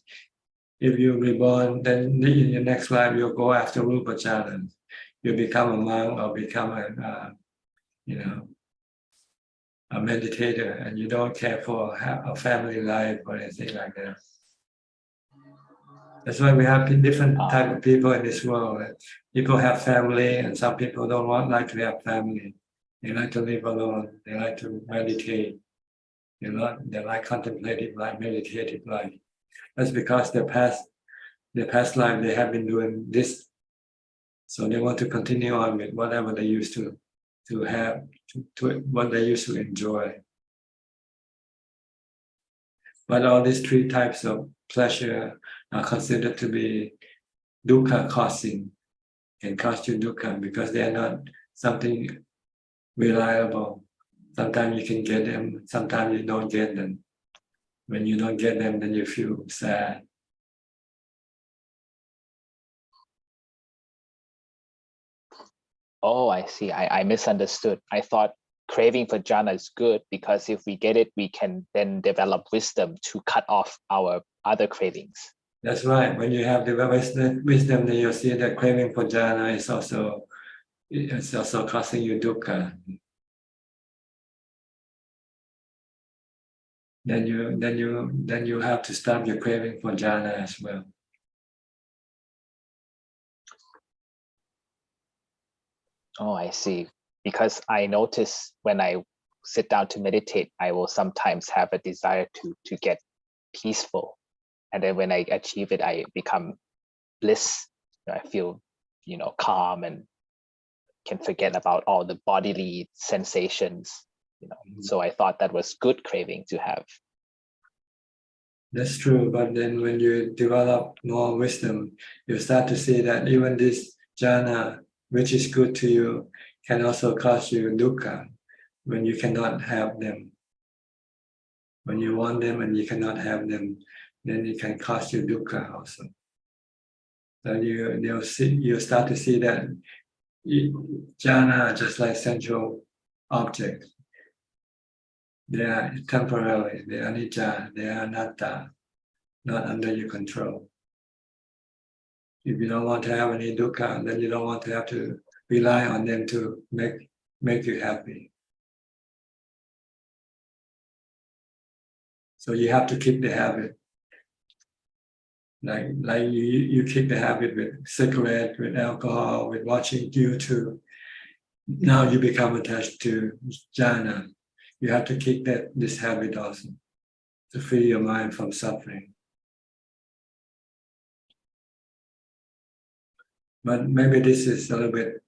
if you reborn, then in your next life you'll go after rupa jhanas. You become a monk or become a meditator, and you don't care for a family life or anything like that. That's why we have different type of people in this world. People have family, and some people don't like to have family. They like to live alone. They like to meditate. They like contemplative life, meditative life. That's because their past life they have been doing this, so they want to continue on with whatever they used to have, to what they used to enjoy. But all these three types of pleasure are considered to be dukkha causing, can cause you dukkha because they are not something reliable. Sometimes you can get them, sometimes you don't get them. When you don't get them, then you feel sad. Oh, I see. I misunderstood. I thought craving for jhana is good because if we get it, we can then develop wisdom to cut off our other cravings. That's right. When you have developed wisdom, then you'll see that craving for jhana is also causing you dukkha. Then you have to stop your craving for jhana as well. Oh, I see. Because I notice when I sit down to meditate, I will sometimes have a desire to get peaceful. And then when I achieve it, I become bliss. I feel, calm and can forget about all the bodily sensations. So I thought that was good craving to have. That's true, but then when you develop more wisdom, you start to see that even this jhana, which is good to you, can also cause you dukkha when you cannot have them. When you want them and you cannot have them, then it can cause you dukkha also. So you start to see that jhana are just like sensual objects. They are temporary, they are anicca, they are anatta, not under your control. If you don't want to have any dukkha, then you don't want to have to rely on them to make you happy. So you have to keep the habit. Like you keep the habit with cigarette, with alcohol, with watching YouTube. Now you become attached to jhana. You have to keep this habit also to free your mind from suffering. But maybe this is a little bit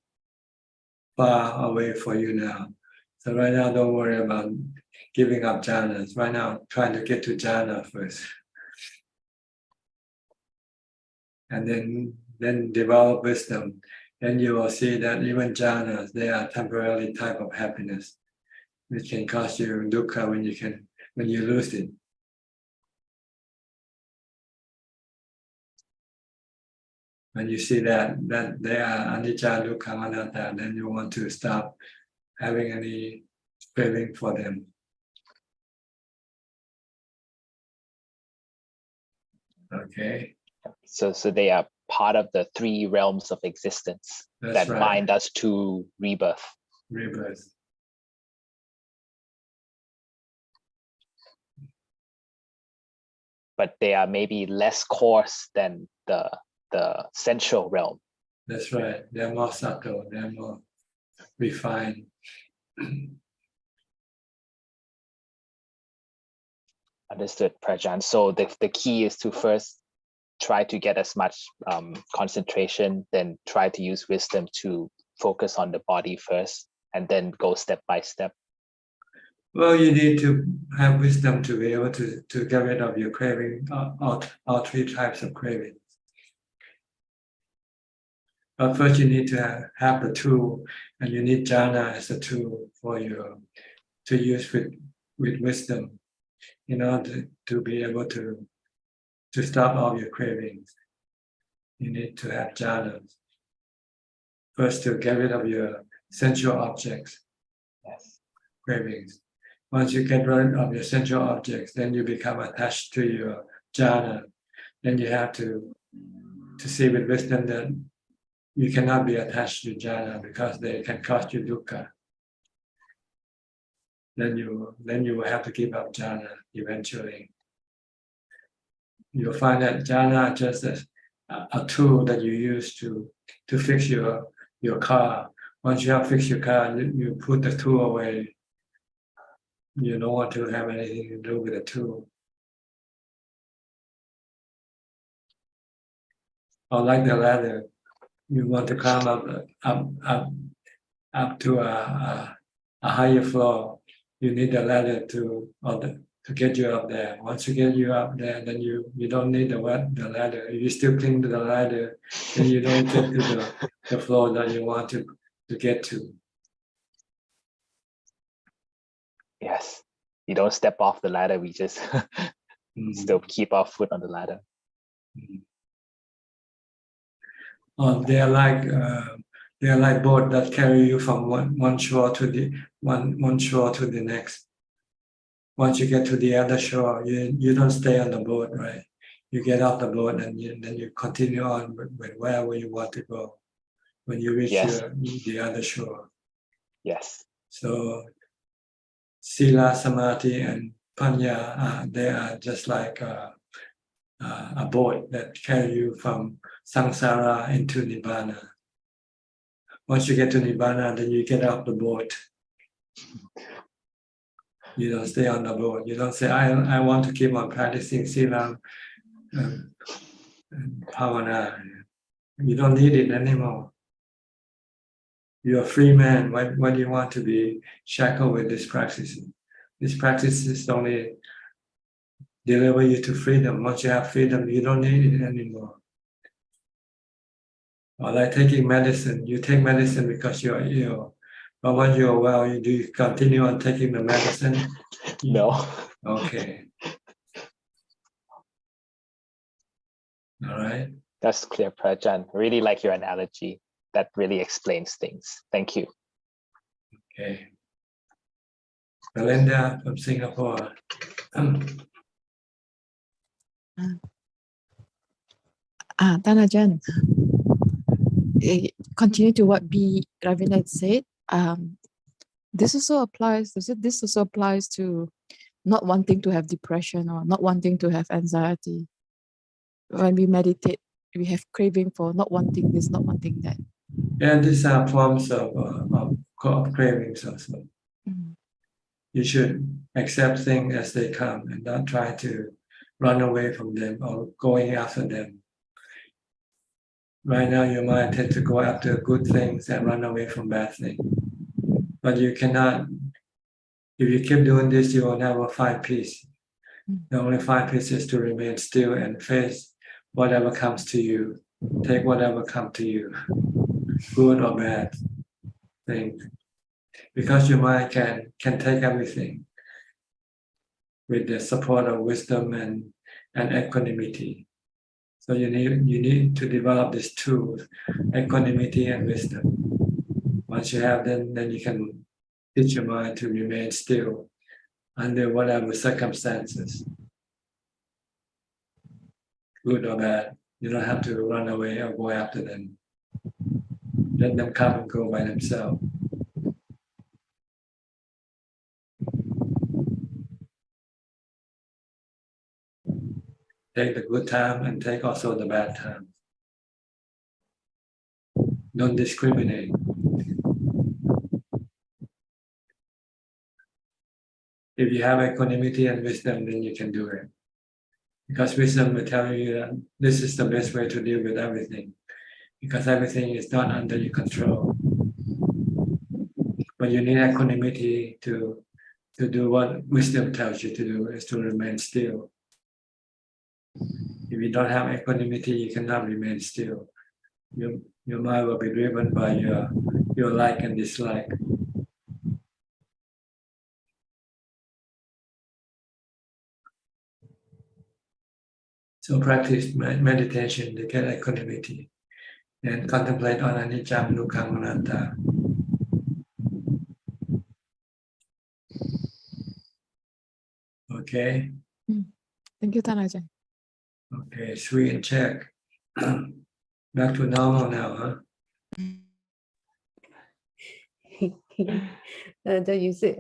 far away for you now. So right now, don't worry about giving up jhanas. Right now, trying to get to jhana first. And then develop wisdom. Then you will see that even jhanas, they are temporary type of happiness, which can cause you dukkha when you lose it. When you see that they are anicca, dukkha, anatta, then you want to stop having any craving for them. Okay. So they are part of the three realms of existence that bind us to rebirth. Rebirth. But they are maybe less coarse than the sensual realm. That's right. They're more subtle. They're more refined. Understood, Prajan. So the key is to first try to get as much concentration, then try to use wisdom to focus on the body first, and then go step by step. Well, you need to have wisdom to be able to get rid of your craving, all three types of cravings. But first, you need to have the tool, and you need jhana as a tool for you to use with wisdom in order to be able to stop all your cravings. You need to have jhana. First, to get rid of your sensual objects, cravings. Once you get rid of your sensual objects, then you become attached to your jhana. Then you have to see with wisdom that you cannot be attached to jhana because they can cause you dukkha. Then you will have to give up jhana eventually. You'll find that jhana is just a tool that you use to fix your car. Once you have fixed your car, you put the tool away. You don't want to have anything to do with the tool. Or like the ladder, you want to climb up to a higher floor. You need a ladder to get you up there. Once you get you up there, then you don't need the ladder. If you still cling to the ladder, then you don't get to the floor that you want to get to. Yes, you don't step off the ladder. We just still keep our foot on the ladder. They're like They are like boat that carry you from one shore to the one shore to the next. Once you get to the other shore, you don't stay on the boat, right? You get off the boat and then you continue on with wherever you want to go when you reach Yes. the other shore. Yes. So Sila, Samadhi, and Panya, they are just like a boat that carry you from samsara into Nibbana. Once you get to Nibbana, then you get off the boat. You don't stay on the boat. You don't say, I want to keep on practicing Sila and Bhavana. You don't need it anymore. You're a free man. Why do you want to be shackled with this practice? This practice is only deliver you to freedom. Once you have freedom, you don't need it anymore. Or like taking medicine, you take medicine because you're ill. But when you're well, do you continue on taking the medicine? No. Okay. All right. That's clear, Prajan. Really like your analogy. That really explains things. Thank you. Okay. Belinda from Singapore. Ajaan, continue to what B. Ravinat said. This also applies to not wanting to have depression or not wanting to have anxiety. When we meditate, we have craving for not wanting this, not wanting that. Yeah, these are forms of cravings also. You should accept things as they come and not try to run away from them or going after them. Right now, your mind tends to go after good things and run away from bad things. But you cannot, if you keep doing this, you will never find peace. The only find peace is to remain still and face whatever comes to you. Take whatever comes to you, good or bad things. Because your mind can take everything with the support of wisdom and equanimity. So you need to develop these tools, equanimity and wisdom. Once you have them, then you can teach your mind to remain still under whatever circumstances, good or bad. You don't have to run away or go after them. Let them come and go by themselves. Take the good time and take also the bad time. Don't discriminate. If you have equanimity and wisdom, then you can do it. Because wisdom will tell you that this is the best way to deal with everything. Because everything is not under your control. But you need equanimity to do what wisdom tells you to do, is to remain still. If you don't have equanimity, you cannot remain still. Your mind will be driven by your like and dislike. So practice meditation to get equanimity and contemplate on anicca, dukkha, anatta. Okay. Thank you, Ajaan. Okay, sweet and check. Back to normal now, huh? So you say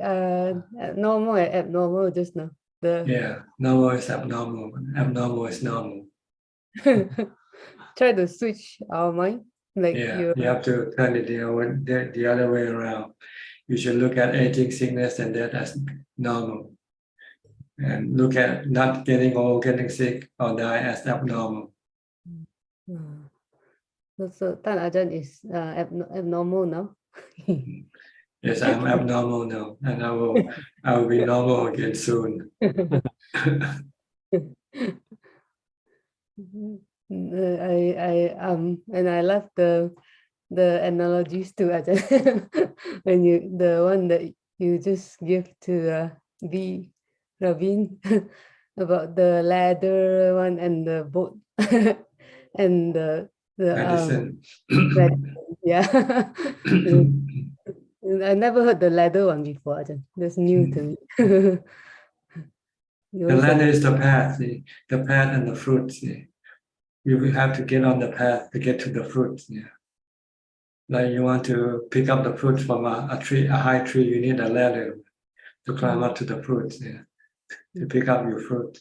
normal and abnormal just now. Yeah, normal is abnormal. Abnormal is normal. Try to switch our mind. Like Yeah, you have to turn it the other way around. You should look at aging, sickness, and death as normal. And look at not getting old, getting sick, or die as abnormal. So Tan Ajahn is abnormal now. Yes, I'm abnormal now, and I will be normal again soon. And I love the analogies too, Ajahn. When the one that you just give to V. Ravin about the ladder one and the boat and the medicine. Yeah. I never heard the ladder one before. Ajahn. That's new to me. You The also- ladder is the path, the path and the fruit. See. You will have to get on the path to get to the fruit. Yeah. Like you want to pick up the fruit from a tree, a high tree, you need a ladder to climb up to the fruit. Yeah. To pick up your fruit.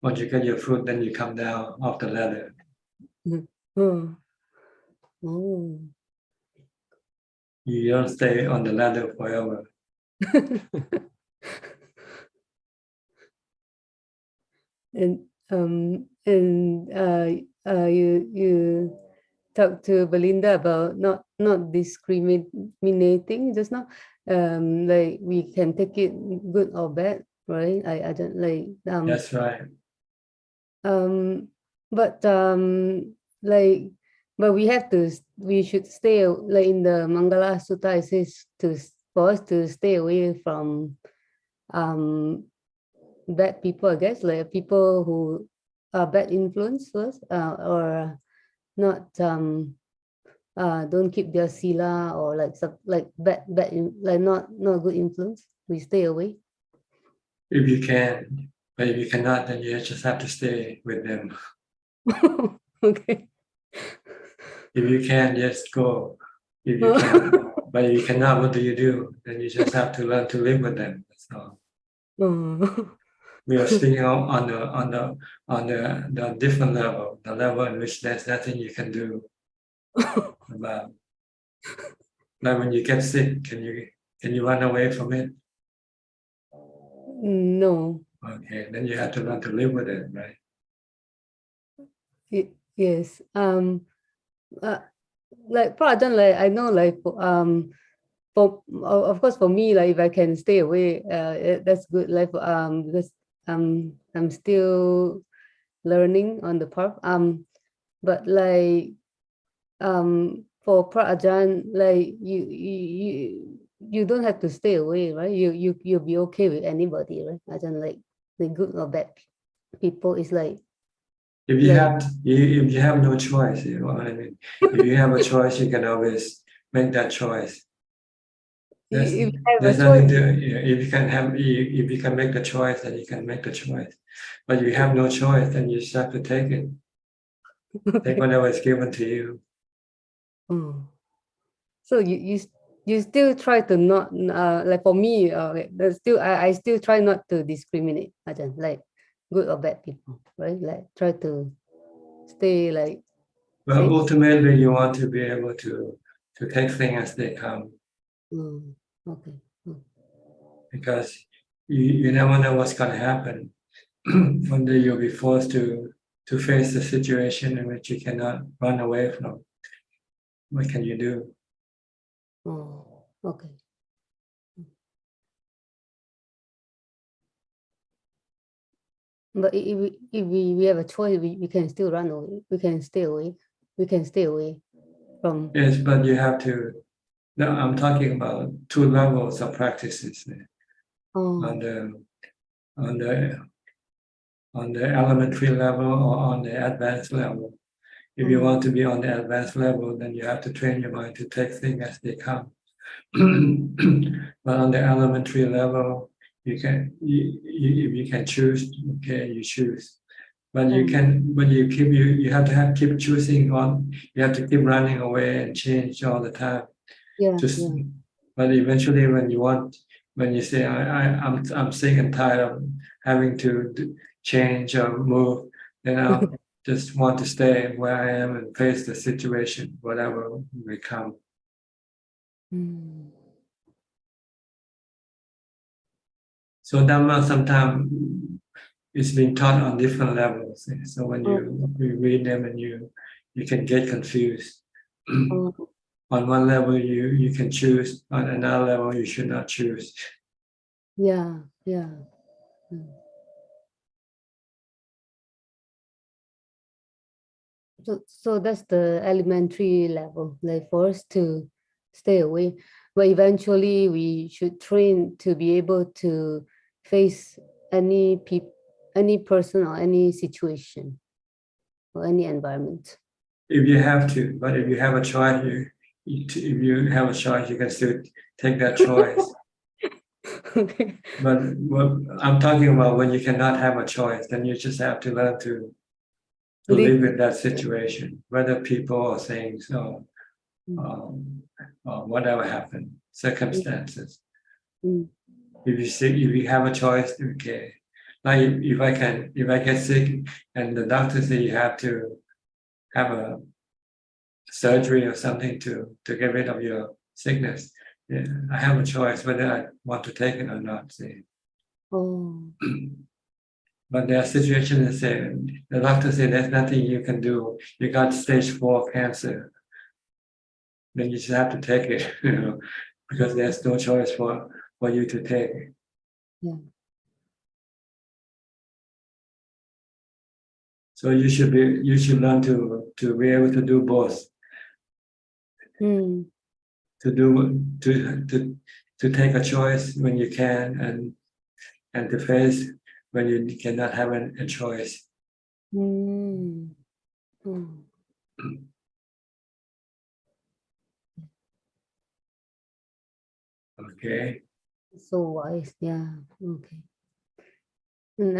Once you get your fruit, then you come down off the ladder. Oh. Oh. You don't stay on the ladder forever. You talked to Belinda about not discriminating just now. Like we can take it good or bad, right? I don't like That's right. But like but we should stay like in the Mangala Sutta it says for us to stay away from bad people, I guess, like people who are bad influences or not don't keep their sila or like bad like not good influence. We stay away. If you can, but if you cannot, then you just have to stay with them. Okay. If you can, just go. If you can, but if you cannot, what do? Then you just have to learn to live with them. That's all. We are speaking on the different level, the level in which there's nothing you can do about. Like when you get sick, can you run away from it? No. Okay, then you have to learn to live with it, right? Yes. Like Prajaan, like I know, like for of course for me, like if I can stay away, that's good. Like because I'm still learning on the path. But like for Prajaan, like you don't have to stay away, right? You'll be okay with anybody, right? Ajahn, like the good or bad people is like. If you have no choice, you know what I mean. If you have a choice, you can always make that choice. There's nothing to, if you can make the choice, then you can make the choice. But if you have no choice, then you just have to take it. Take whatever is given to you. So you still try to not like for me I still try not to discriminate, Ajahn, like good or bad people, right? Like try to stay like. Well, ultimately, you want to be able to take things as they come. Okay. Because you never know what's going to happen. One day you'll be forced to face the situation in which you cannot run away from. What can you do? Oh, okay. But if we have a choice, we can still run away. We can stay away. We can stay away from. Yes, but you have to. No, I'm talking about two levels of practices. On the elementary level or on the advanced level. If you want to be on the advanced level, then you have to train your mind to take things as they come. But on the elementary level, if you can choose, okay, you choose. But you have to keep choosing on. You have to keep running away and change all the time. But eventually, when you say I'm sick and tired of having to change or move, then I'll just want to stay where I am and face the situation, whatever may come. So Dhamma sometimes it's being taught on different levels. So when you read them and you can get confused. On one level you can choose, on another level you should not choose. Yeah. So that's the elementary level, like for us to stay away. But eventually we should train to be able to face any person or any situation or any environment. If you have to, but if you have a choice, if you have a choice, you can still take that choice. Okay. But what I'm talking about, when you cannot have a choice, then you just have to learn to live with that situation, whether people or things or whatever happened, circumstances. If you have a choice, okay. Like if I get sick and the doctor say you have to have a surgery or something to get rid of your sickness, yeah, I have a choice whether I want to take it or not. See. Oh. But there are situations that say the doctor say there's nothing you can do. You got stage 4 cancer. Then you just have to take it, because there's no choice for you to take. Yeah. So you should learn to be able to do both. To take a choice when you can and to face when you cannot have a choice. Okay. So wise, yeah. Okay. And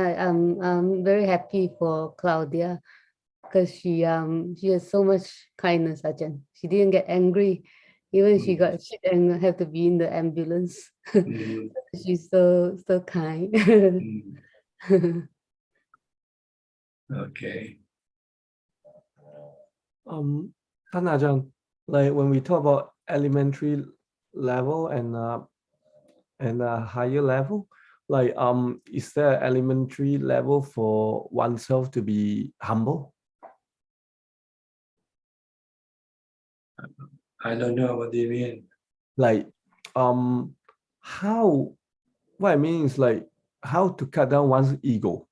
I'm very happy for Claudia because she has so much kindness, Ajahn. She didn't get angry, even she got sick and have to be in the ambulance. She's so kind. Okay. Tan Ajahn, like when we talk about elementary level and higher level, like is there elementary level for oneself to be humble? I don't know, what do you mean? Like how, what I mean is like how to cut down one's ego.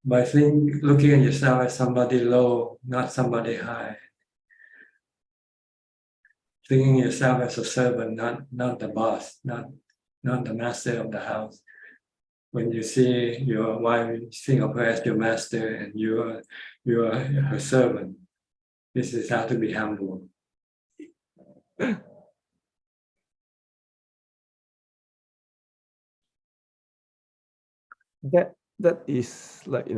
By looking at yourself as somebody low, not somebody high. Thinking yourself as a servant, not the boss, not the master of the house. When you see your wife, you think of her as your master and you are her servant. This is how to be humble. That is like,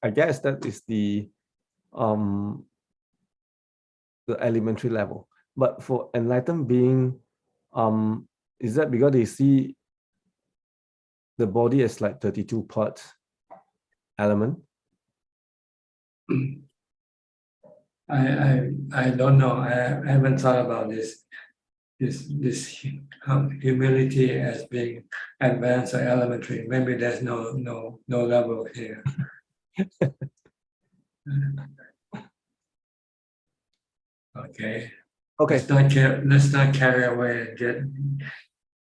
I guess that is the elementary level. But for enlightened being, is that because they see the body as like 32 parts element? I don't know. I haven't thought about this humility as being advanced or elementary. Maybe there's no level here. Okay. Let's not carry away and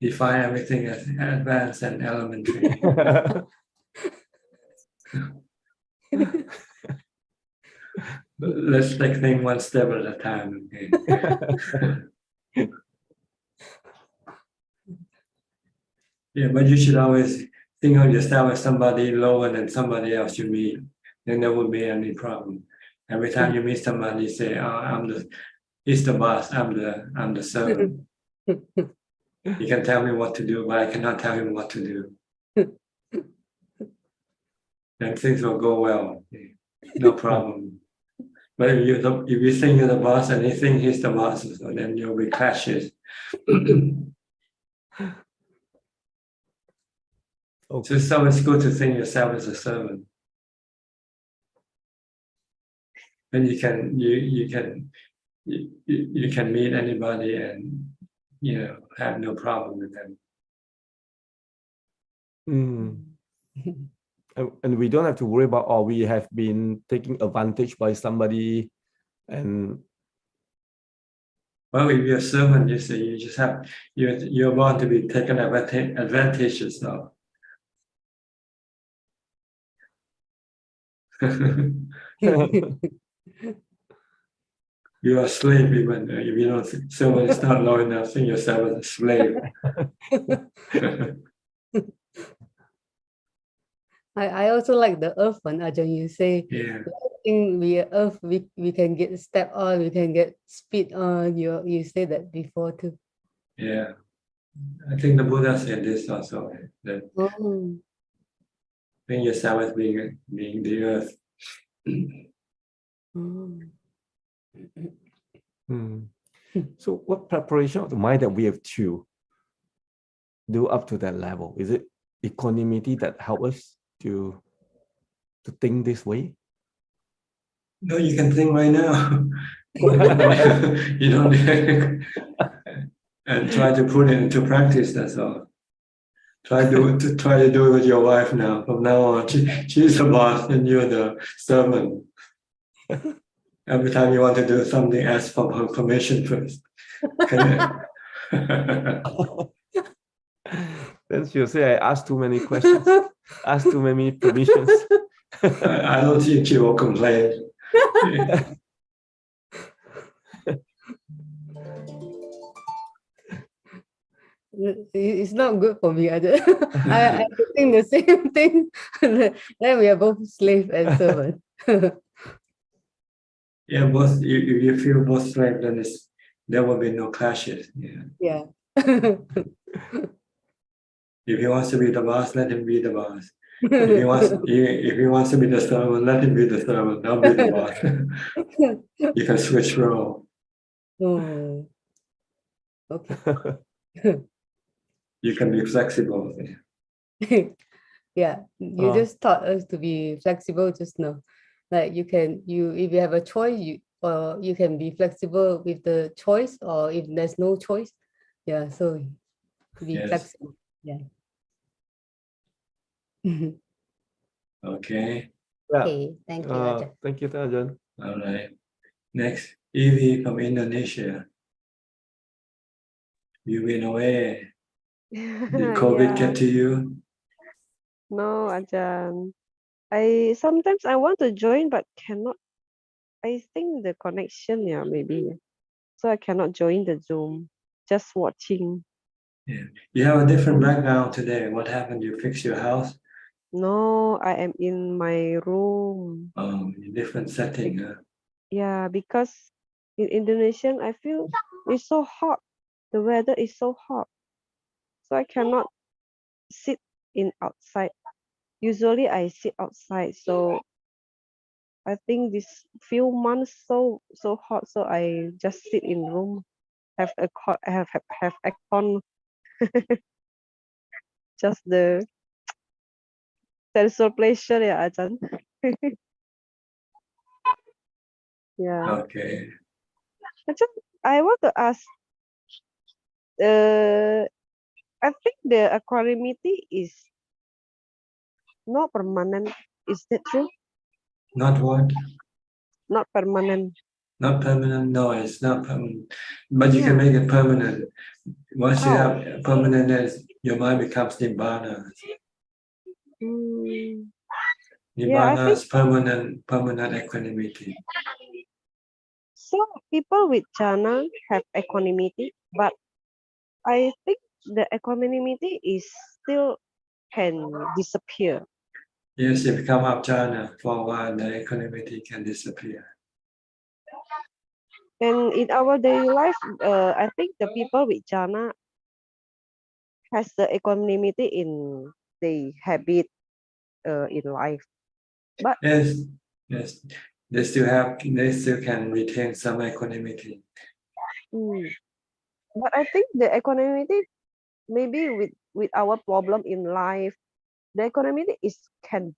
define everything as advanced and elementary. Let's take things one step at a time. Okay? Yeah, but you should always think of yourself as somebody lower than somebody else you meet. Then there won't be any problem. Every time you meet somebody, say, "Oh, he's the boss. I'm the servant." He can tell me what to do, but I cannot tell him what to do. Then things will go well. No problem. But if you think you're the boss and he thinks he's the boss, so then you'll be clashes. So it's always good to think yourself as a servant. And you can meet anybody and have no problem with them. And we don't have to worry about, oh, we have been taken advantage by somebody. And well, if you're a servant, you see, you just have you're born to be taken advantages of. You're a slave even if you don't. Servant is not low enough. Think yourself as a slave. I also like the earth one, Ajahn. You say think we can get step on, we can get speed on. You said that before too. Yeah. I think the Buddha said this also, that Oh. think yourself as being the earth. So what preparation of the mind that we have to do up to that level? Is it equanimity that help us to think this way? No, you can think right now. You don't and try to put it into practice, that's all. Try to do it with your wife now. From now on, she's the boss and you're the servant. Every time you want to do something, ask for her permission first. Then she'll say, I asked too many questions, asked too many permissions. I don't think she will complain. It's not good for me. I have to think the same thing. Then we are both slave and servant. Yeah, both. If you feel both slave, then there will be no clashes. Yeah. If he wants to be the boss, let him be the boss. If he wants to be the servant, let him be the servant. Don't be the boss. You can switch role. Oh. Okay. You can be flexible. Yeah, you just taught us to be flexible just now. Like if you have a choice, you can be flexible with the choice, or if there's no choice, yeah. So be flexible. Yeah. Okay. Yeah. Okay. Thank you, Ajahn. Thank you, Ajahn. All right. Next, Evie from Indonesia. You've been away. Did COVID get to you? No, Ajahn. Sometimes I want to join but cannot. I think the connection, maybe. So I cannot join the Zoom. Just watching. Yeah. You have a different background today. What happened? You fixed your house? No, I am in my room. Different setting. Huh? Yeah, because in Indonesian, I feel it's so hot. The weather is so hot. So I cannot sit in outside. Usually I sit outside. So I think this few months so hot. So I just sit in room. Have aircon. Just the sensual pleasure, Ajahn. Yeah. Okay. I want to ask. I think the equanimity is not permanent. Is that true? Not what? Not permanent. Not permanent. No, it's not permanent. But you can make it permanent. Once you have permanentness, your mind becomes nibbana. Nibbana is permanent equanimity. So people with jhana have equanimity, but I think the equanimity is still can disappear. Yes, if you come up jhana for a while, the equanimity can disappear. And in our daily life, I think the people with jhana has the equanimity in the habit in life. But yes, they still can retain some equanimity. But I think the equanimity, maybe with our problem in life, the equanimity can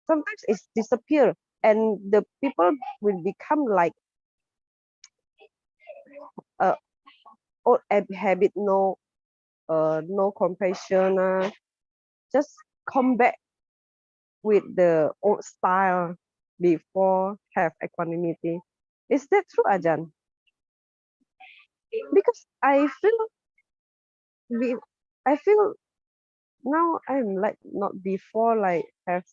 sometimes it's disappear, and the people will become like old habit, no compassion, just come back with the old style before have equanimity. Is that true, Ajahn? Because I feel now I'm like not before like have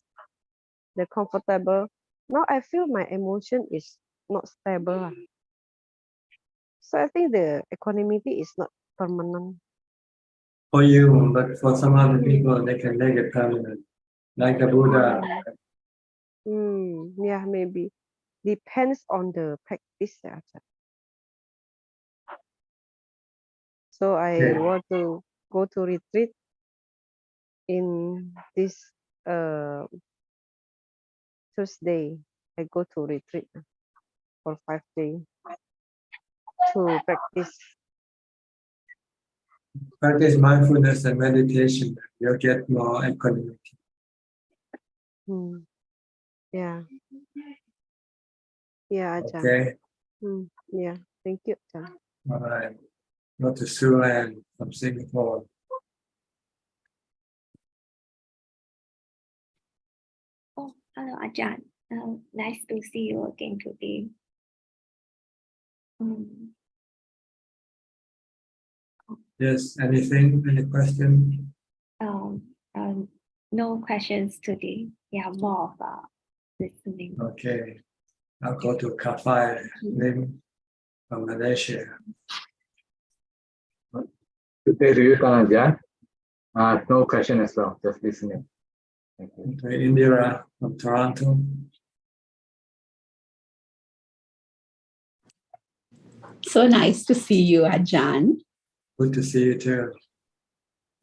the comfortable. Now I feel my emotion is not stable. So I think the equanimity is not permanent. For you, but for some other people, they can make it permanent. Like the Buddha, Yeah, maybe depends on the practice. So I Okay. want to go to retreat in this Thursday. I go to retreat for 5 days to practice. Practice mindfulness and meditation. You'll get more equanimity. Yeah. Yeah, Ajahn. Okay. Yeah. Thank you, Ajahn. All right. Go to Sulan from Singapore. Oh, hello, Ajahn. Nice to see you again today. Yes. Anything? Any question? No questions today. Yeah, more of listening. Okay. I'll go to Kafai Lim from Malaysia. Good day to you, Ajaan. No question as well, just listening. Thank you. Okay, Indira from Toronto. So nice to see you, Ajaan. Good to see you too.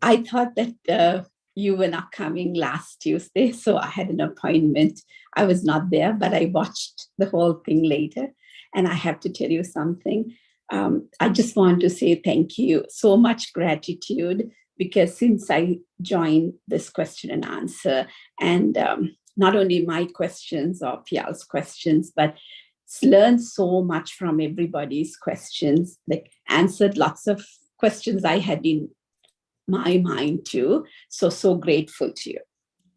I thought that you were not coming last Tuesday, so I had an appointment. I was not there, but I watched the whole thing later. And I have to tell you something. I just want to say thank you. So much gratitude, because since I joined this question and answer, and not only my questions or Pial's questions, but learned so much from everybody's questions, like answered lots of questions I had in my mind too. So grateful to you.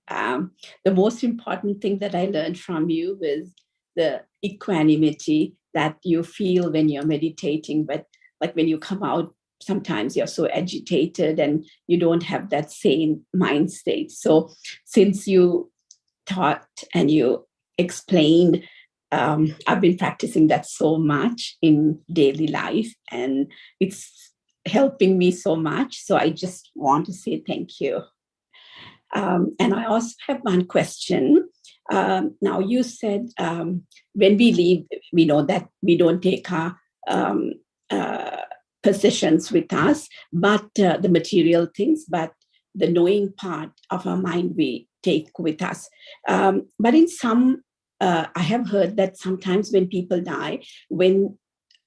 The most important thing that I learned from you was the equanimity that you feel when you're meditating, but like when you come out, sometimes you're so agitated and you don't have that same mind state. So since you taught and you explained, I've been practicing that so much in daily life, and it's helping me so much. So I just want to say thank you. And I also have one question. Now you said when we leave, we know that we don't take our possessions with us, but the material things, but the knowing part of our mind we take with us. But in some, I have heard that sometimes when people die, when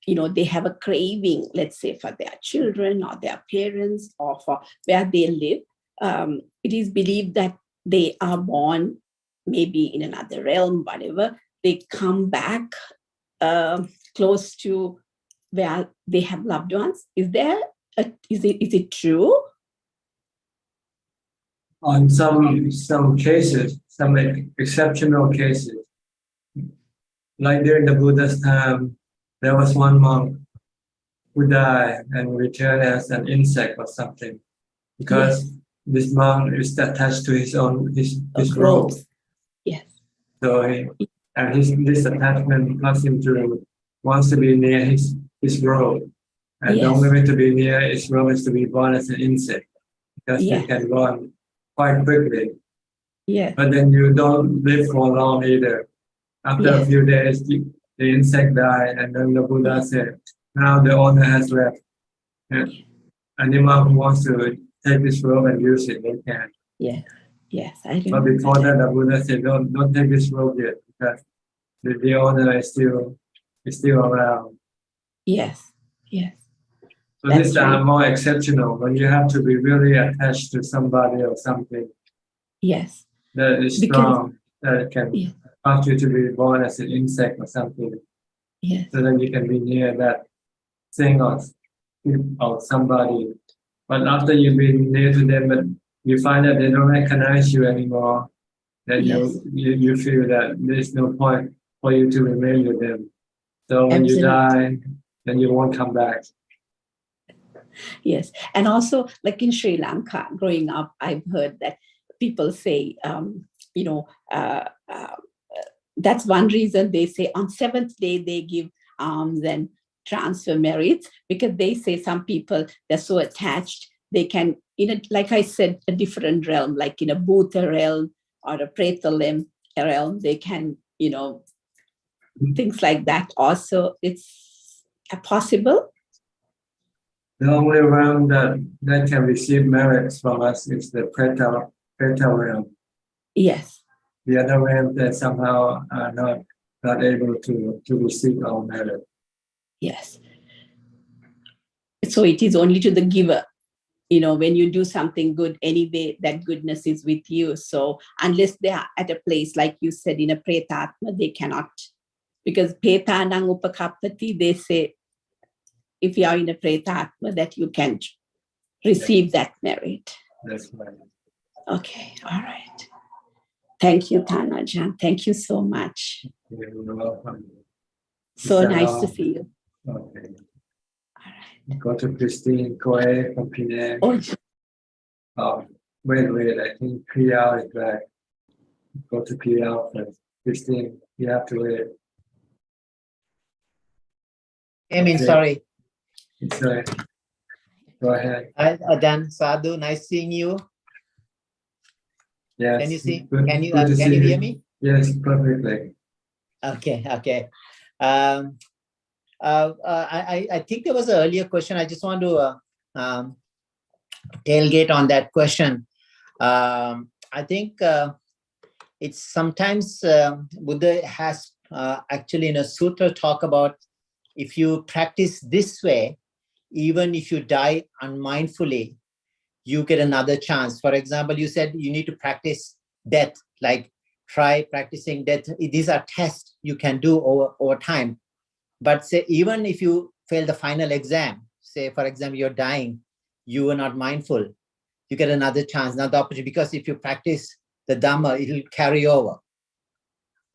they have a craving, let's say for their children or their parents or for where they live, it is believed that they are born maybe in another realm, whatever, they come back close to where they have loved ones. Is it true? On some cases, some exceptional cases, like during the Buddha's time, there was one monk who died and returned as an insect or something, because this monk is attached to his robe. Yes. So this attachment caused him to wants to be near his robe, and the only way to be near his robe is to be born as an insect, because they can run quite quickly. Yeah. But then you don't live for long either. After a few days, the insect died, and then the Buddha said, now the owner has left. Anyone who wants to take this robe and use it, they can. Yes, I But remember. before that, the Buddha said, don't take this robe yet, because the owner is still around. Yes. So these are more exceptional, when you have to be really attached to somebody or something. Yes. That is strong, that can cause you to be born as an insect or something. Yes. So that you can be near that thing or somebody. But after you've been near to them, but you find that they don't recognize you anymore, then you feel that there's no point for you to remain with them. So when you die, then you won't come back. Yes. And also, like in Sri Lanka, growing up, I've heard that people say, that's one reason they say on 7th day they give alms and transfer merits, because they say some people, they're so attached, they can, like I said, a different realm, like in a Bhuta realm or a Preta realm, realm, they can, things like that also. It's possible. The only realm that can receive merits from us is the Preta realm. Yes. The other realms that somehow are not able to receive our merit. Yes. So it is only to the giver. When you do something good, anyway, that goodness is with you. So unless they are at a place, like you said, in a pretatma, they cannot. Because pretanang upakapati, they say, if you are in a pretatma, that you can receive that merit. That's right. Okay, all right. Thank you, Ajaan. Thank you so much. You're welcome. So nice to see you. Okay. Go to Christine Koe from Penang. Wait, I think PL is back. Go to PL first. Christine, you have to wait. Sorry. It's all right. Go ahead. Hi, Ajaan, Sadhu, nice seeing you. Yes. Can you see? Good, Can you good to see hear me? Yes, perfectly. Okay. I think there was an earlier question. I just want to tailgate on that question. I think it's sometimes Buddha has actually in a sutra talk about if you practice this way, even if you die unmindfully, you get another chance. For example, you said you need to practice death, like try practicing death. These are tests you can do over time. But say, even if you fail the final exam, say, for example, you're dying, you were not mindful, you get another chance, another opportunity, because if you practice the Dhamma, it will carry over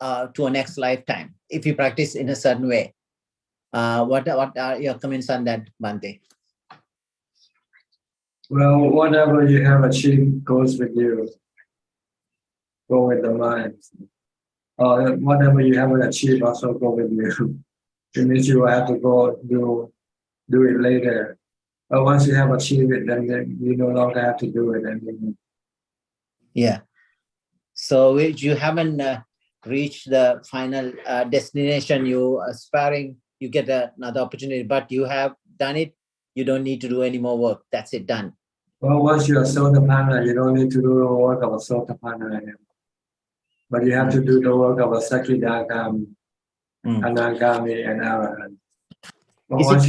to a next lifetime, if you practice in a certain way. What are your comments on that, Bhante? Well, whatever you have achieved goes with you. Go with the mind. Whatever you haven't achieved also go with you. It means you will have to go do it later. But once you have achieved it, then you no longer have to do it anymore. Yeah. So if you haven't reached the final destination you are aspiring, you get another opportunity, but you have done it, you don't need to do any more work. That's it, done. Well, once you're a Sotapanna, you don't need to do the work of a Sotapanna anymore. But you have to do the work of a Sakidagami, Anagami, and Arahant. But once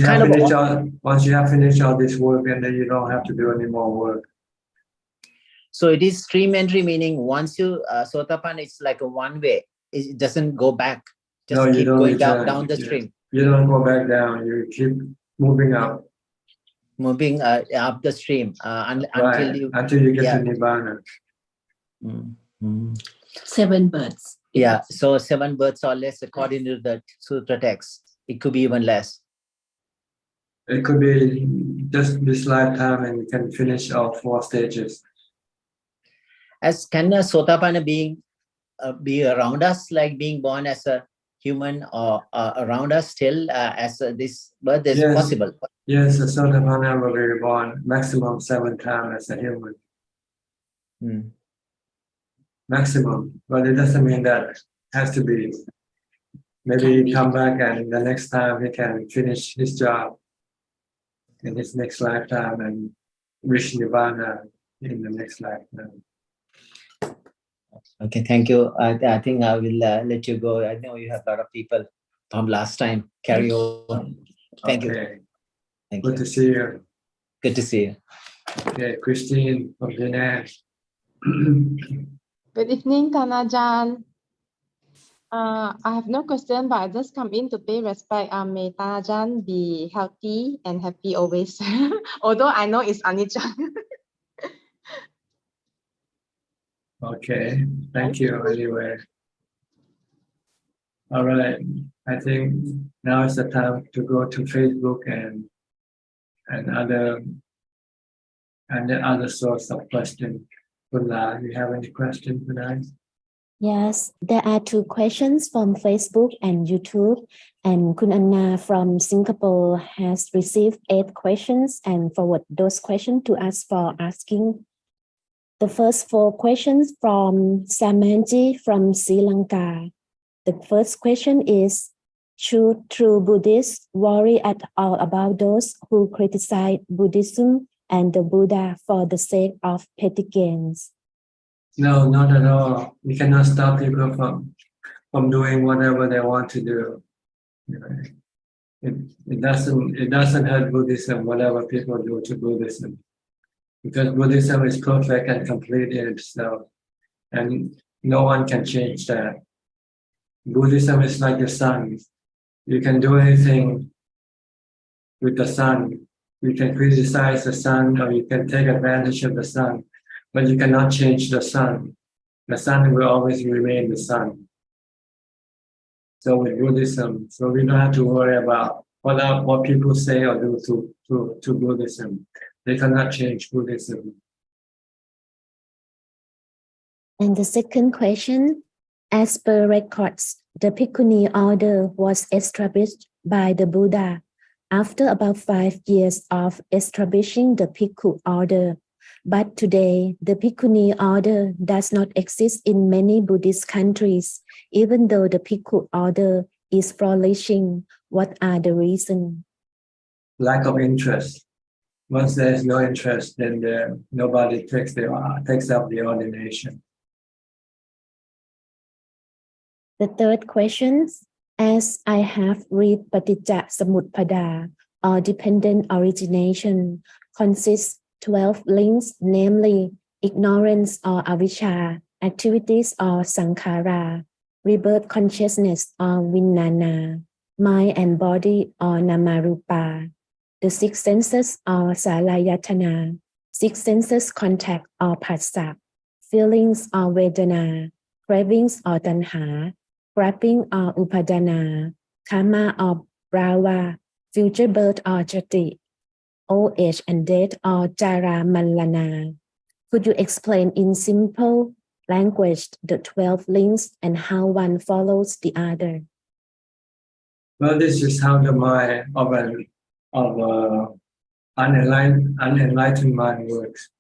you have finished all this work, and then you don't have to do any more work. So it is stream entry, meaning once you Sotapanna, it's like a one way. It doesn't go back. Just keep going down the stream. You don't go back down. You keep moving up. Moving up the stream until you get to Nibbana. 7 births. Yeah, so 7 births or less according to the sutra text. It could be even less. It could be just this lifetime, and you can finish all 4 stages. As can a Sotapanna being be around us, like being born as a human or around us still as this birth is possible? Yes, a Sotapanna will be born maximum 7 times as a human. Maximum, but it doesn't mean that it has to be. Maybe he come back and the next time he can finish his job in his next lifetime and reach Nibbana in the next lifetime. Okay, thank you. I think I will let you go. I know you have a lot of people from last time. Carry over. Thank you. Thank Good to see you. Good to see you. Okay, Christine from Penang. Good evening, Ajaan. I have no question, but I just come in to pay respect. May Ajaan be healthy and happy always. Although I know it's Anijang. Okay, thank you anyway. All right, I think now is the time to go to Facebook and other source of questions. Kunla, you have any questions tonight? Yes, there are 2 questions from Facebook and YouTube, and Kun Anna from Singapore has received 8 questions and forward those questions to us for asking. The first 4 questions from Samanji from Sri Lanka. The first question is, should true Buddhists worry at all about those who criticize Buddhism and the Buddha for the sake of petty gains? No, not at all. We cannot stop people from doing whatever they want to do. You know, it doesn't hurt Buddhism, whatever people do to Buddhism. Because Buddhism is perfect and complete in itself. And no one can change that. Buddhism is like the sun. You can do anything with the sun. You can criticize the sun or you can take advantage of the sun, but you cannot change the sun. The sun will always remain the sun. So with Buddhism, so we don't have to worry about what people say or do to Buddhism. They cannot change Buddhism. And the second question, as per records, the Bhikkhuni order was established by the Buddha after about 5 years of establishing the Bhikkhu order. But today, the Bhikkhuni order does not exist in many Buddhist countries, even though the Bhikkhu order is flourishing. What are the reasons? Lack of interest. Once there is no interest, then nobody takes up the ordination. The third question, as I have read Paticca Samutpada, or dependent origination, consists 12 links, namely ignorance or avijja, activities or sankhara, rebirth consciousness or vijnana, mind and body or namarupa, the 6 senses or salayatana, 6 senses contact or phassa, feelings or vedana, cravings or tanha, grabbing or upadana, karma or brava, future birth or jati, old age and death or jara malana. Could you explain in simple language the 12 links and how one follows the other? Well, this is how the mind of unenlightened mind works.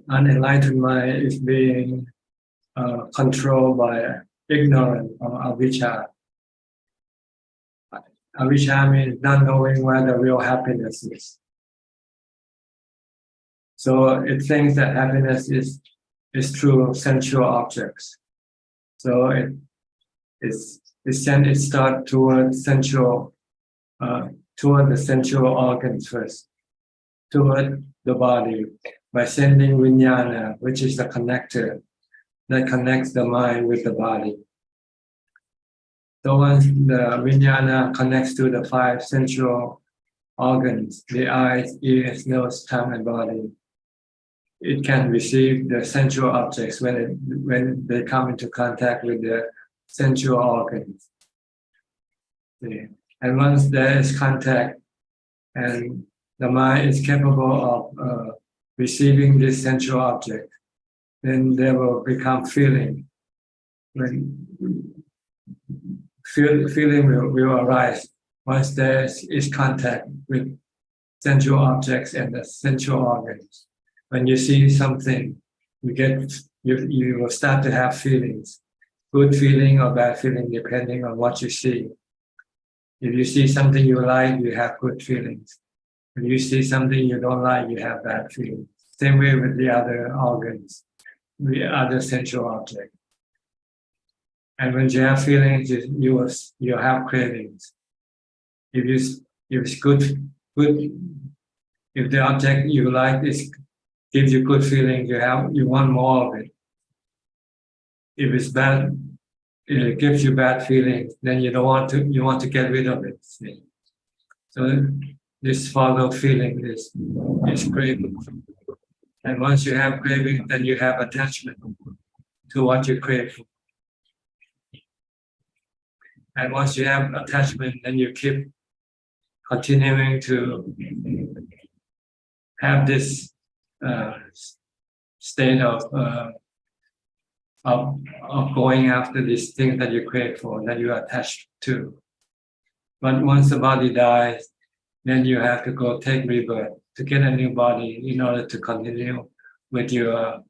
Unenlightened mind is being controlled by ignorance or avijja. Avijja means not knowing where the real happiness is. So it thinks that happiness is through sensual objects. So it starts toward the sensual organs first, toward the body, by sending vijnana, which is the connector that connects the mind with the body. So once the vijnana connects to the 5 sensual organs, the eyes, ears, nose, tongue, and body, it can receive the sensual objects when they come into contact with the sensual organs. And once there is contact and the mind is capable of receiving this sensual object, then there will become feeling. Feeling will arise once there is contact with sensual objects and the sensual organs. When you see something, you will start to have feelings, good feeling or bad feeling, depending on what you see. If you see something you like, you have good feelings. If you see something you don't like, you have bad feelings. Same way with the other organs, the other sensual objects. And when you have feelings, you have cravings. If it's good, if the object you like gives you good feeling, you want more of it. If it's bad, it gives you bad feelings, then you want to get rid of it. See? So this follow feeling is craving. And once you have craving, then you have attachment to what you crave for. And once you have attachment, then you keep continuing to have this state of going after these things that you crave for, that you are attached to. But once the body dies, then you have to go take rebirth to get a new body in order to continue with your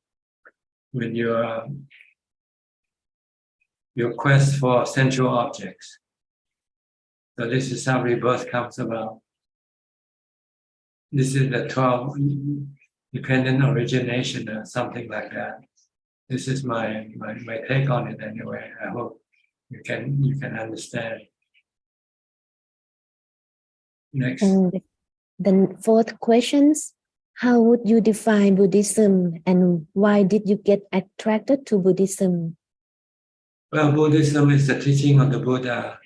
quest for sensual objects. So this is how rebirth comes about. This is the 12 dependent origination or something like that. This is my take on it anyway. I hope you can understand. Next. And the fourth questions, how would you define Buddhism and why did you get attracted to Buddhism? Well, Buddhism is the teaching of the Buddha,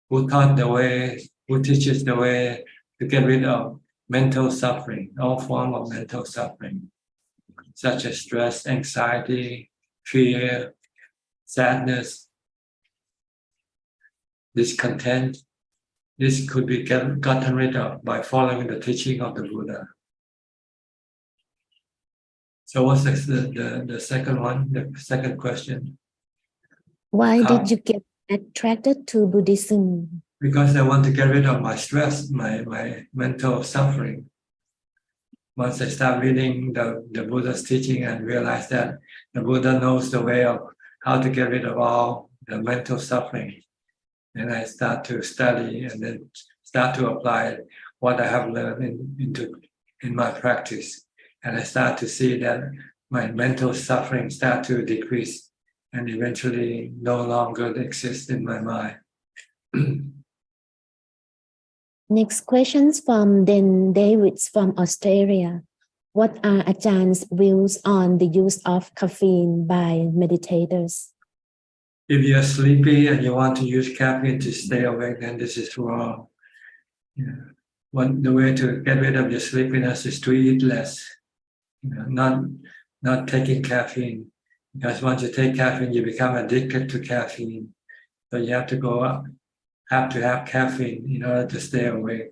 who taught the way, who teaches the way to get rid of mental suffering, all form of mental suffering, such as stress, anxiety, fear, sadness, discontent. This could be gotten rid of by following the teaching of the Buddha. So what's the second one, the second question? Why did you get attracted to Buddhism? Because I want to get rid of my stress, my mental suffering. Once I start reading the Buddha's teaching and realize that the Buddha knows the way of how to get rid of all the mental suffering, and I start to study and then start to apply what I have learned in my practice. And I start to see that my mental suffering start to decrease and eventually no longer exist in my mind. Next questions from Den Davids from Australia. What are Ajaan's views on the use of caffeine by meditators? If you're sleepy and you want to use caffeine to stay awake, then this is wrong. Yeah. The way to get rid of your sleepiness is to eat less. Not taking caffeine, because once you take caffeine, you become addicted to caffeine. So you have to have caffeine in order to stay awake.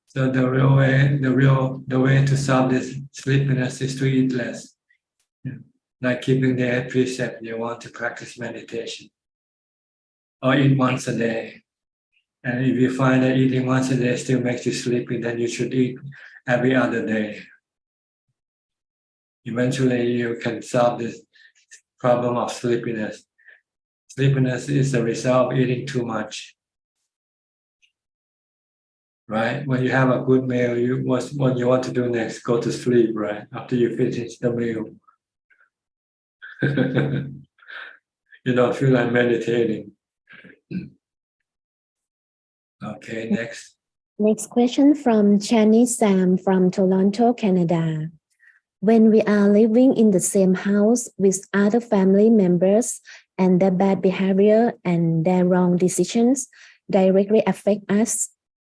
So the way to solve this sleepiness is to eat less. Like keeping the 8 precept, you want to practice meditation, or eat once a day. And if you find that eating once a day still makes you sleepy, then you should eat every other day. Eventually, you can solve this problem of sleepiness. Sleepiness is the result of eating too much. Right? When you have a good meal, what you want to do next? Go to sleep, right? After you finish the meal. You don't feel like meditating. Okay, next. Next question from Chani Sam from Toronto, Canada. When we are living in the same house with other family members and their bad behavior and their wrong decisions directly affect us,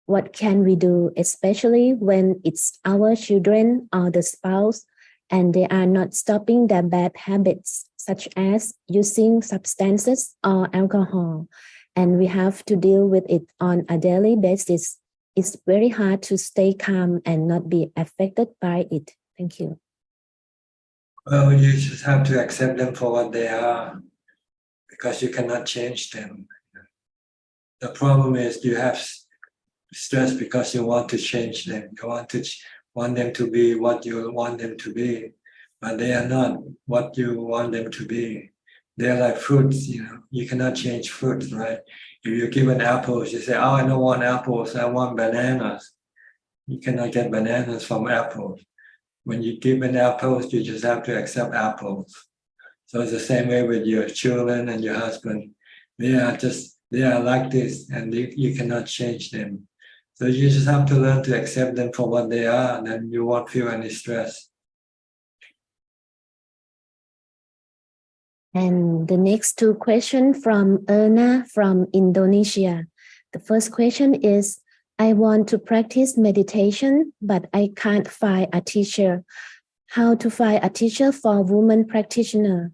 what can we do, especially when it's our children or the spouse and they are not stopping their bad habits, such as using substances or alcohol, and we have to deal with it on a daily basis? It's very hard to stay calm and not be affected by it. Thank you. Well, you just have to accept them for what they are, because you cannot change them. The problem is you have stress because you want to change them. You want them to be what you want them to be, but they are not what you want them to be. They're like fruits, you cannot change fruits, right? If you're given apples, you say, oh, I don't want apples, I want bananas. You cannot get bananas from apples. When you're given apples, you just have to accept apples. So it's the same way with your children and your husband. They are like this, and you cannot change them. So you just have to learn to accept them for what they are, and then you won't feel any stress. And the next two questions from Erna from Indonesia. The first question is, I want to practice meditation, but I can't find a teacher. How to find a teacher for women practitioner?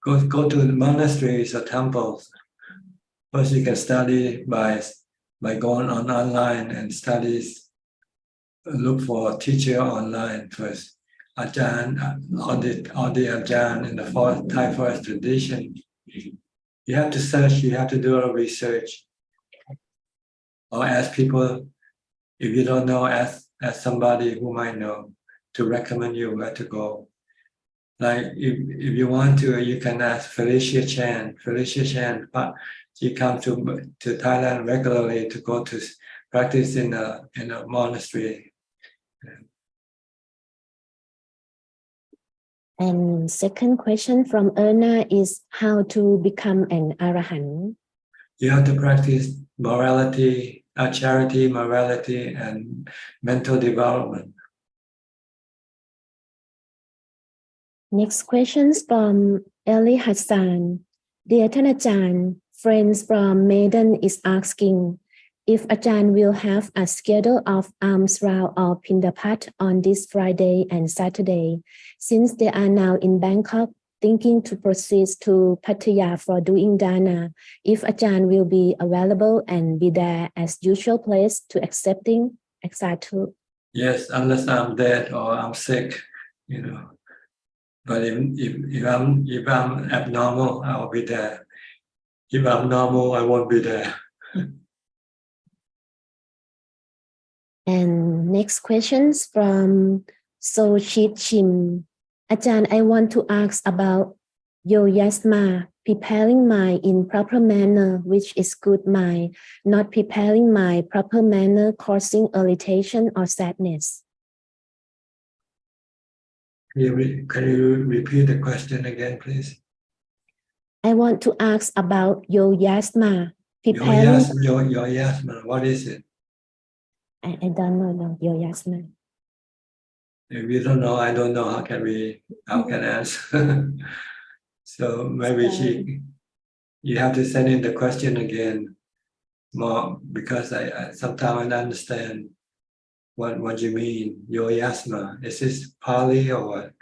Go to the monasteries or temples. First, you can study by going online and studies. Look for a teacher online first. Ajaan, or the Ajaan in the Thai forest tradition. You have to search, you have to do a research. Or ask people, if you don't know, ask somebody who might know to recommend you where to go. Like if you want to, you can ask Felicia Chan. Felicia Chan, but she comes to Thailand regularly to go to practice in a monastery. And second question from Erna is how to become an arahant. You have to practice morality, charity, morality, and mental development. Next questions from Eli Hassan. Dear Ajaan, friends from Maiden is asking if Ajaan will have a schedule of alms round or Pindapat on this Friday and Saturday, since they are now in Bangkok thinking to proceed to Pattaya for doing dana, if Ajaan will be available and be there as usual place to accepting, etc. Yes, unless I'm dead or I'm sick, you know. But if I'm abnormal, I'll be there. If I'm normal, I won't be there. And next questions from Sochit Chim. Ajaan, I want to ask about yoyasma, preparing mind in proper manner, which is good mind, not preparing mind proper manner causing irritation or sadness. Can you repeat the question again, please? I want to ask about yoyasma, preparing. Yoyasma, what is it? I don't know, no, yoyasma. If you don't know, I don't know. How can answer? So maybe you have to send in the question again more, because I sometimes I don't understand what you mean. Yoyasma, is this Pali or what?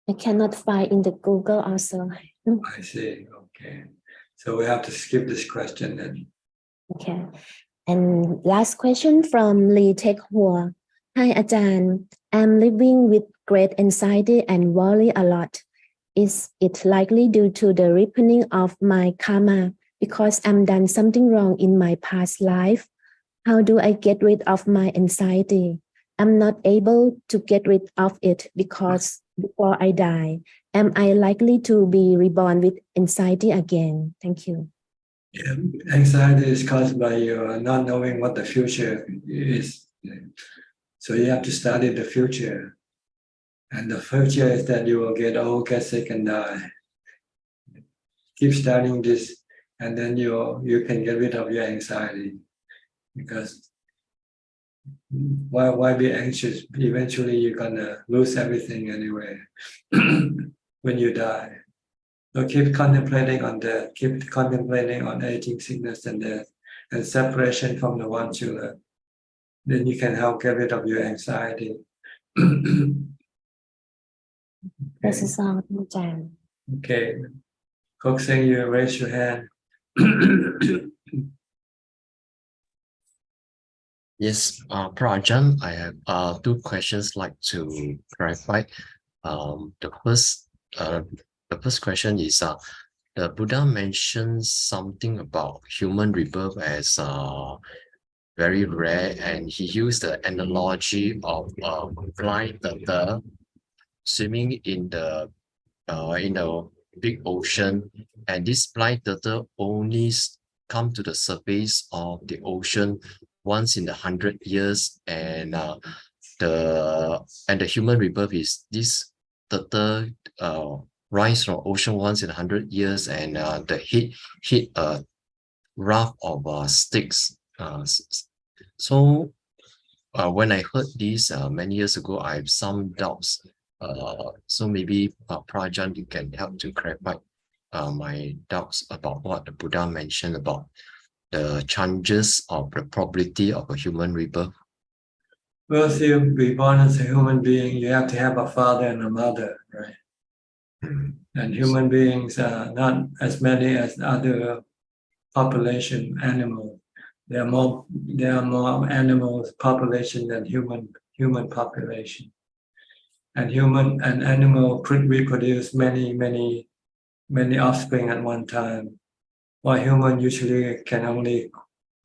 I cannot find in the Google also. I see. Okay, so we have to skip this question then. Okay. And last question from Lee Tek Hua. Hi Ajaan, I'm living with great anxiety and worry a lot. Is it likely due to the ripening of my karma because I'm done something wrong in my past life? How do I get rid of my anxiety? I'm not able to get rid of it because before I die, am I likely to be reborn with anxiety again? Thank you. Yeah, anxiety is caused by your not knowing what the future is. So you have to study the future. And the future is that you will get old, get sick, and die. Keep studying this, and then you can get rid of your anxiety. Because why be anxious? Eventually you're gonna lose everything anyway when you die. So keep contemplating on death, keep contemplating on aging, sickness, and death, and separation from the ones you love. Then you can help get rid of your anxiety. This is all, Ajaan. Okay. Kokseng, you raise your hand. Yes, Prajan, I have two questions like to clarify. The first question is the Buddha mentions something about human rebirth as very rare, and he used the analogy of blind turtle swimming in the big ocean, and this blind turtle only come to the surface of the ocean once in 100 years, and the human rebirth is this turtle rise from ocean once in 100 years, and the hit a raft of sticks. So when I heard this many years ago, I have some doubts. So maybe Prajan, you can help to clarify my doubts about what the Buddha mentioned about the chances of the probability of a human rebirth. Well, if you be born as a human being, you have to have a father and a mother, right? And human beings are not as many as other population animals. There are more animals population than human population. And human and animal reproduce many offspring at one time, while human usually can only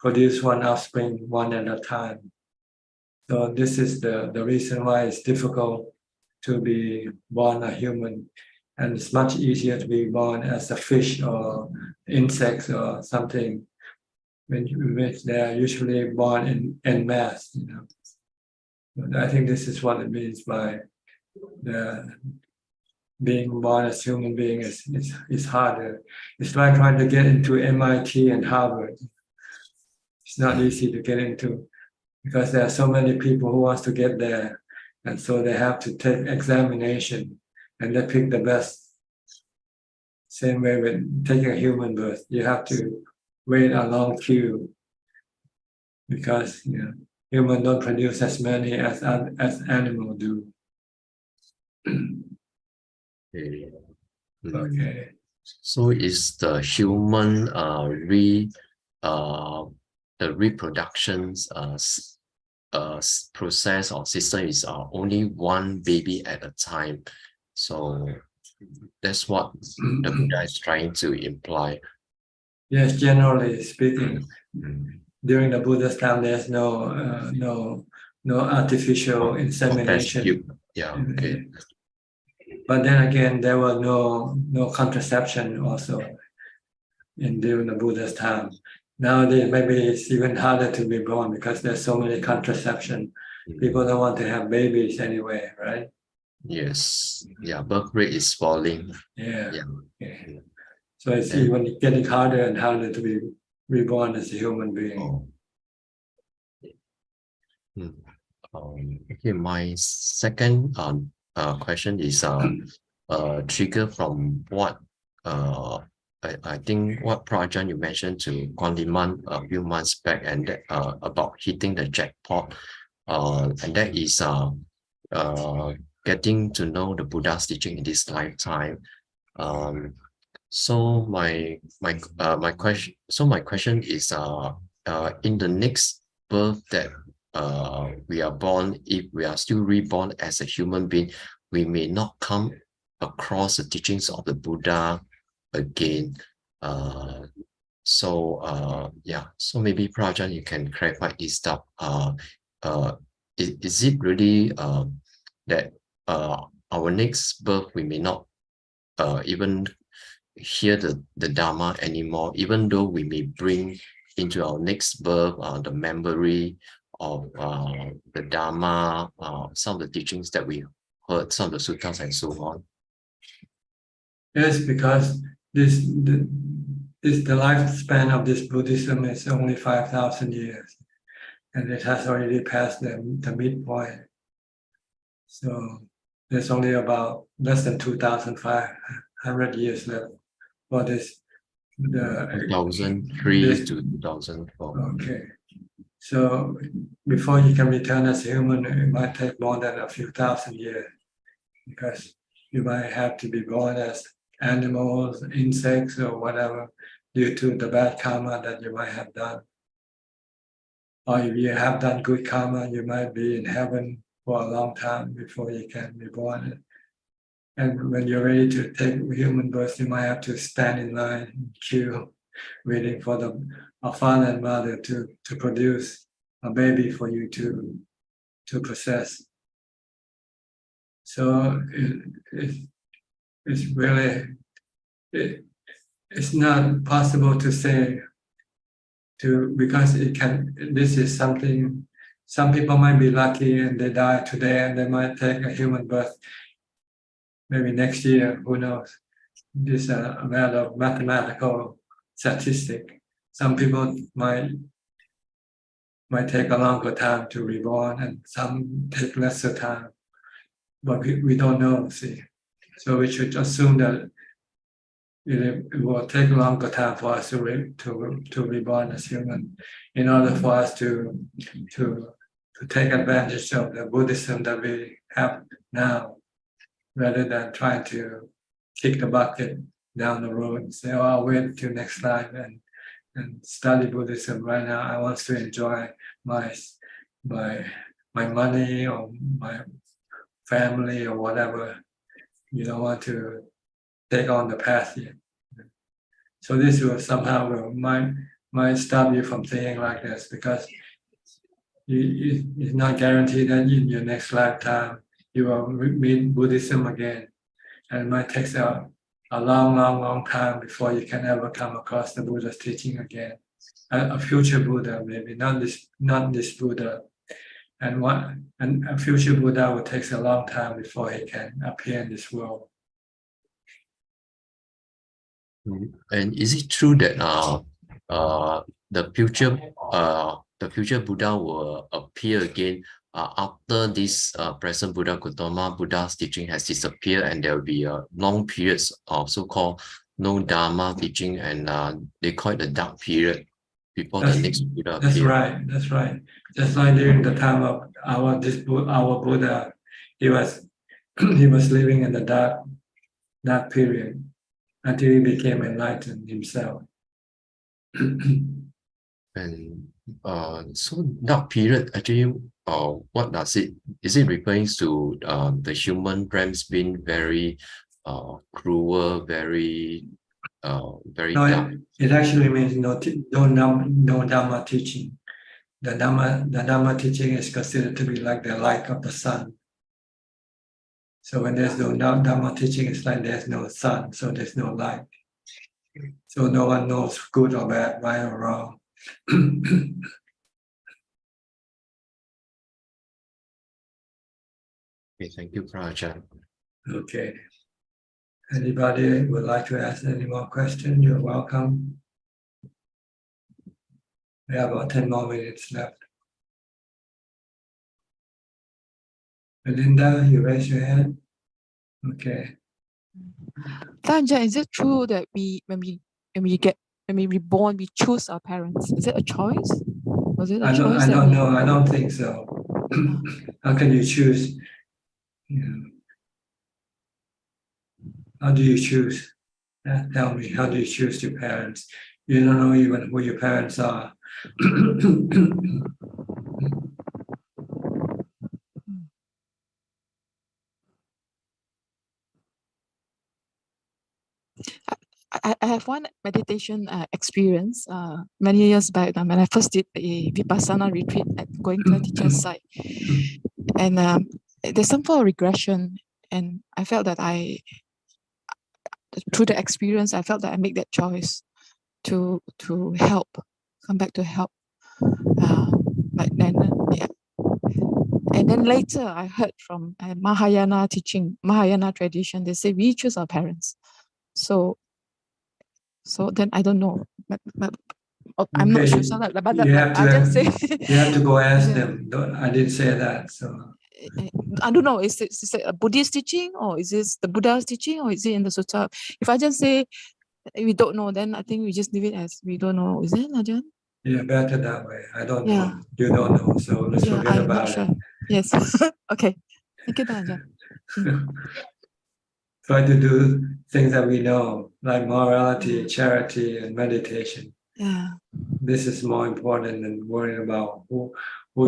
produce one offspring one at a time. So this is the reason why it's difficult to be born a human, and it's much easier to be born as a fish or insects or something, which they are usually born in mass. You know, but I think this is what it means by the being born as human being is harder. It's like trying to get into MIT and Harvard. It's not easy to get into because there are so many people who wants to get there, and so they have to take examination and they pick the best. Same way with taking a human birth, you have to wait a long queue because humans don't produce as many as animals do. Okay. Okay. So is the human the reproduction process or system is only one baby at a time? So that's what the Buddha is trying to imply. Yes, generally speaking, during the Buddha's time, there's no artificial insemination. Yeah. Okay. But then again, there was no contraception also during the Buddha's time. Nowadays, maybe it's even harder to be born because there's so many contraception. People don't want to have babies anyway, right? Yes. Yeah. Birth rate is falling. Yeah. Okay. So it's even getting harder and harder to be reborn as a human being. Okay, my second question is trigger from what I think what Ajaan you mentioned to Kwandiman a few months back, and that, about hitting the jackpot, and that is getting to know the Buddha's teaching in this lifetime. So my question is in the next birth that we are born, if we are still reborn as a human being, we may not come across the teachings of the Buddha again. So maybe Ajaan, you can clarify this stuff. Is it really that our next birth we may not even hear the Dharma anymore, even though we may bring into our next birth the memory of the Dharma, some of the teachings that we heard, some of the suttas and so on? Yes, because the lifespan of this Buddhism is only 5,000 years, and it has already passed the midpoint. So there's only about less than 2,500 years left for this. 2003 to 2004. Okay. So before you can return as a human, it might take more than a few thousand years, because you might have to be born as animals, insects, or whatever, due to the bad karma that you might have done. Or if you have done good karma, you might be in heaven for a long time before you can be born. And when you're ready to take human birth, you might have to stand in line, queue, waiting for a father and mother to produce a baby for you to possess. So it's really, it's not possible to say because this is something, some people might be lucky and they die today and they might take a human birth maybe next year, who knows? This is a matter of mathematical statistic. Some people might take a longer time to reborn, and some take lesser time. But we don't know, see. So we should assume that it will take a longer time for us to reborn as human, in order for us to take advantage of the Buddhism that we have now, rather than trying to kick the bucket down the road and say, "Oh, I'll wait till next life and study Buddhism. Right now, I want to enjoy my money or my family or whatever." You don't want to take on the path yet. So this will somehow might stop you from thinking like this, because it's not guaranteed that in your next lifetime you will meet Buddhism again. And it might take a long time before you can ever come across the Buddha's teaching again. A future Buddha, maybe not this Buddha. And a future Buddha will take a long time before he can appear in this world. And is it true that the future Buddha will appear again after this present Buddha Gautama Buddha's teaching has disappeared, and there will be long periods of so-called no Dharma teaching, and they call it the dark period before the next Buddha That's appears? right. That's right. Just like during the time of our Buddha, he was living in the dark period until he became enlightened himself. And so dark period actually, what does it? Is it referring to the human realms being very cruel, very dark? It actually means no Dhamma teaching. The Dhamma teaching is considered to be like the light of the sun. So when there's no Dhamma teaching, it's like there's no sun, so there's no light. So no one knows good or bad, right or wrong. Okay, thank you, Ajaan. Okay. Anybody would like to ask any more questions? You're welcome. We have about 10 more minutes left. Melinda, you raise your hand. Okay. Ajaan, is it true that when we reborn, we choose our parents? Is it a choice? Was it a choice? I don't know. I don't think so. How can you choose? How do you choose? Tell me, how do you choose your parents? You don't know even who your parents are. I have one meditation experience many years back when I first did a Vipassana retreat at Goenka teacher's side. And there's some form of regression, and I felt that through the experience, I felt that I make that choice to help, come back to help. And then later I heard from Mahayana teaching, Mahayana tradition, they say we choose our parents. So then I don't know. I'm not sure. So but you have I just say you have to go ask them. I didn't say that. So I don't know. Is it a Buddhist teaching, or is this the Buddha's teaching, or is it in the Suchart? If I just say we don't know, then I think we just leave it as we don't know. Is it, Ajaan? Yeah, better that way. I don't know. You don't know. So let's forget I'm about not sure. it. Yes. Okay. Thank you, Ajaan. Try to do things that we know, like morality, charity, and meditation. Yeah. This is more important than worrying about who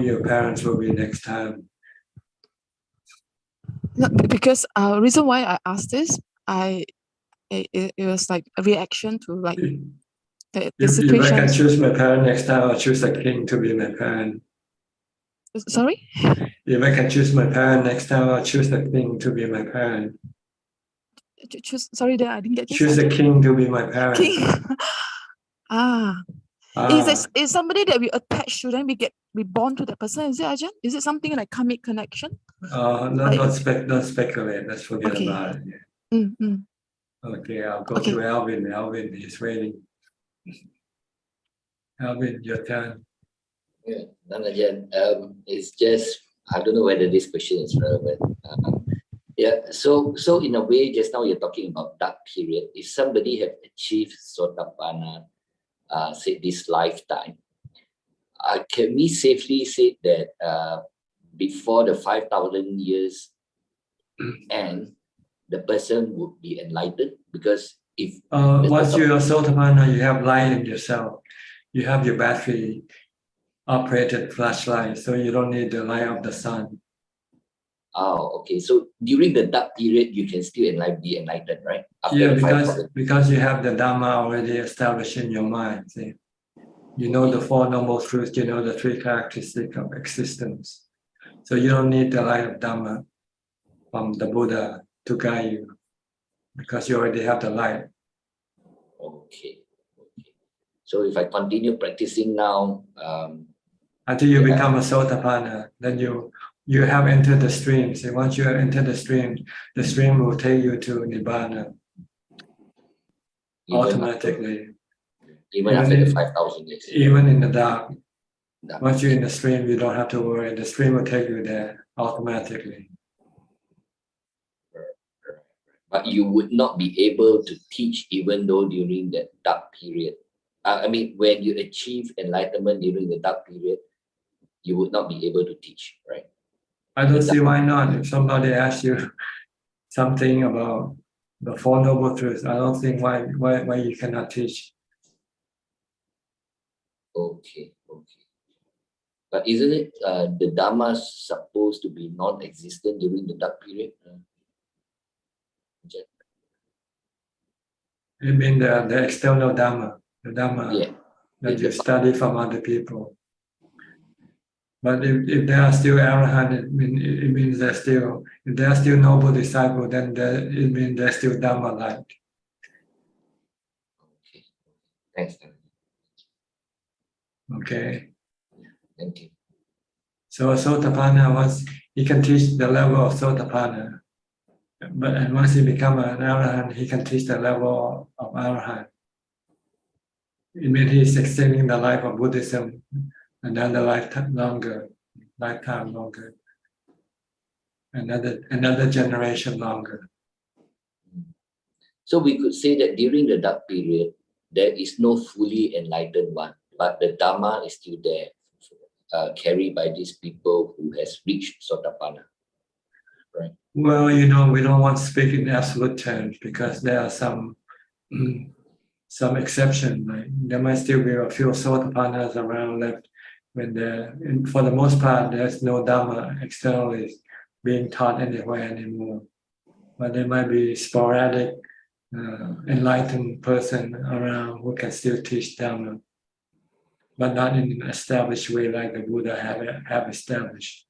your parents will be next time. No, because reason why I asked this, it was like a reaction to like the If I can situation. choose my parent next time, I'll choose a king to be my parent. Sorry? If I can choose my parent next time, I'll choose a king to be my parent. Sorry, I didn't get this. Choose a king to be my parent. King. Is somebody that we attach to, then we bond to that person? Is it, Ajaan? Is it something like karmic connection? Don't speculate. Let's forget about it. Okay, I'll go to Alvin. Alvin is waiting. Alvin, your turn. Yeah, Ajaan, it's just, I don't know whether this question is relevant. So in a way, just now you're talking about dark period. If somebody have achieved Sotapanna, say this lifetime, can we safely say that before the 5,000 years end, the person would be enlightened? Because if once you are Sotapanna, you have light in yourself. You have your battery operated flashlight, so you don't need the light of the sun. Oh, okay. So during the dark period, you can still be enlightened, right? Yeah, because you have the Dhamma already established in your mind. See? You know the Four Noble Truths, you know the three characteristics of existence. So you don't need the light of Dhamma. from the Buddha to guide you, because you already have the light. Okay. So if I continue practicing now, until you become a Sotapanna, then you have entered the stream. So once you have entered the stream will take you to Nibbana automatically. Even after the 5,000 years. Even in the dark. Once you're in the stream, you don't have to worry. The stream will take you there automatically. But you would not be able to teach even though during that dark period. I mean, when you achieve enlightenment during the dark period, you would not be able to teach, right? I don't see why not. If somebody asks you something about the Four Noble Truths, I don't think why you cannot teach. Okay. But isn't it the Dhamma supposed to be non-existent during the dark period? You mean the external Dhamma, the Dhamma that you study from other people. But if there are still arahant, it means there's still, if there are still noble disciples, then it means there's still Dhamma light. Okay. Thanks. Okay. Thank you. So Sotapanna, once he can teach the level of Sotapanna, and once he become an arahant, he can teach the level of arahant. It means he's extending the life of Buddhism another lifetime longer, another generation longer. So we could say that during the dark period, there is no fully enlightened one, but the Dhamma is still there, carried by these people who has reached Sotapanna, right? Well, we don't want to speak in absolute terms because there are some exceptions. Right? There might still be a few Sotapannas around left when for the most part, there's no Dhamma externally being taught anywhere anymore. But there might be sporadic enlightened person around who can still teach Dhamma, but not in an established way like the Buddha have established.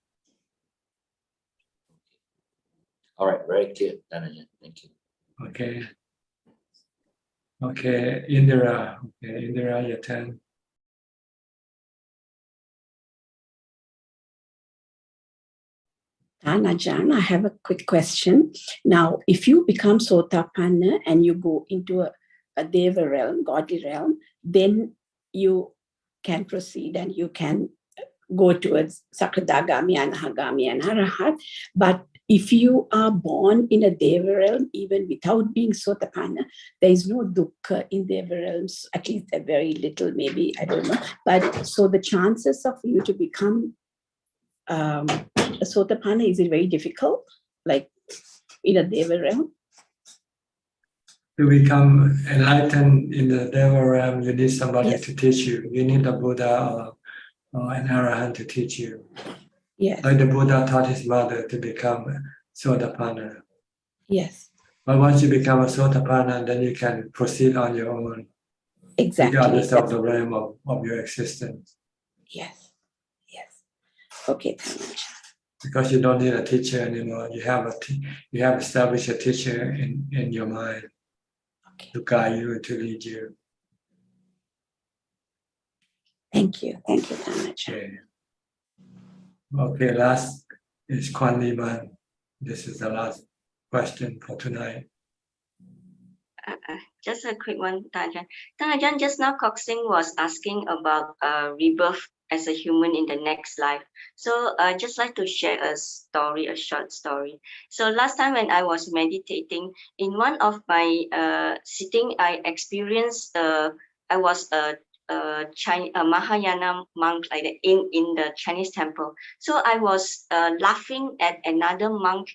All right, very clear, Dhananjay. Thank you. Okay, Indira. Okay, Indira, your turn. Ajaan, I have a quick question. Now, if you become Sotapanna and you go into a Deva realm, godly realm, then you can proceed and you can go towards Sakadagami, Anahagami, and Arahat. But if you are born in a Deva realm, even without being Sotapanna, there is no dukkha in Deva realms, at least a very little, maybe, I don't know. But so the chances of you to become a Sotapanna, is it very difficult, like in a Deva realm? To become enlightened in the Deva realm, you need somebody to teach you. You need a Buddha or an Arahant to teach you. Yes. Like the Buddha taught his mother to become Sotapanna. Yes. But once you become a Sotapanna, then you can proceed on your own. Exactly. Regardless of the realm of your existence. Yes. Okay. Because you don't need a teacher anymore. You have established a teacher in your mind to guide you, to lead you. Thank you. Thank you, Dhammajan. Okay, last is Kwan Liman. This is the last question for tonight. Just a quick one, Ajaan. Ajaan, just now Coxing was asking about rebirth as a human in the next life. So I just like to share a story, a short story. So last time when I was meditating, in one of my sitting, I experienced I was a Mahayana monk like that in the Chinese temple. So I was laughing at another monk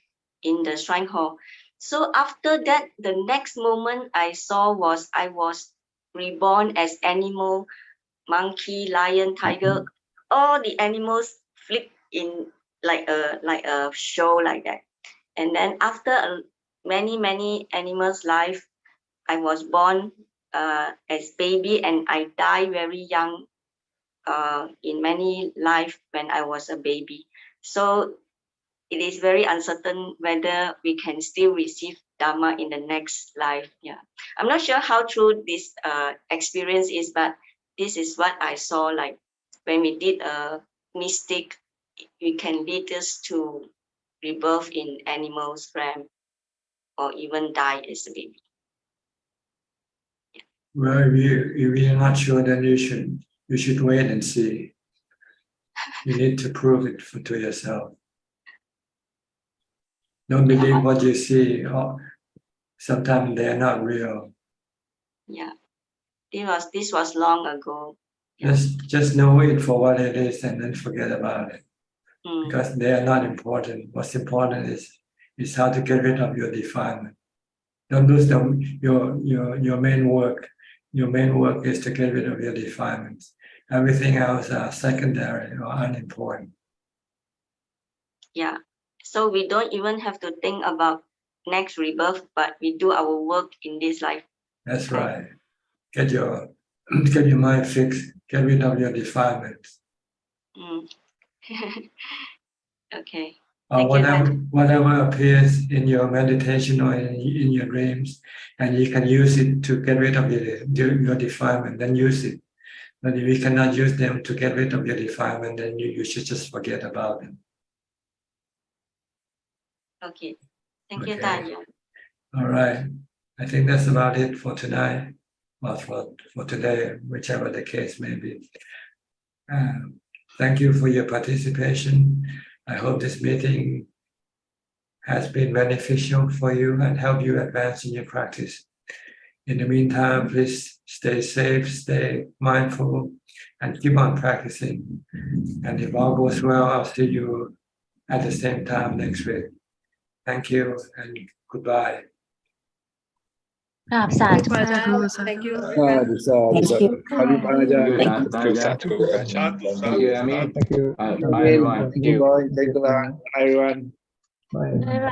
in the shrine hall. So after that, the next moment I saw was I was reborn as animal, monkey, lion, tiger, all the animals flip in like a show like that. And then after many animals' life, I was born as baby and I died very young in many life when I was a baby. So it is very uncertain whether we can still receive Dharma in the next life. Yeah, I'm not sure how true this experience is, but this is what I saw. Like when we did a mistake, we can lead us to rebirth in animals, frame, or even die as a baby. Well, if you're not sure, then you should wait and see. You need to prove it to yourself. Don't believe what you see. Sometimes they are not real. Yeah, this was long ago. Just know it for what it is and then forget about it. Because they are not important. What's important is how to get rid of your defilement. Don't lose your main work. Your main work is to get rid of your defilements. Everything else are secondary or unimportant. Yeah, so we don't even have to think about next rebirth, but we do our work in this life. That's right. Get your mind fixed. Get rid of your defilements. Okay. Whatever appears in your meditation or in your dreams, and you can use it to get rid of your defilement, then use it. But if you cannot use them to get rid of your defilement, then you should just forget about them. Okay. Thank you, Tanya. All right. I think that's about it for tonight, or for today, whichever the case may be. Thank you for your participation. I hope this meeting has been beneficial for you and help you advance in your practice. In the meantime, please stay safe, stay mindful, and keep on practicing. And if all goes well, I'll see you at the same time next week. Thank you and goodbye. Thank you. Thank you, Amy. Thank you. Bye, everyone. Thank you. Thank you, everyone. Bye bye.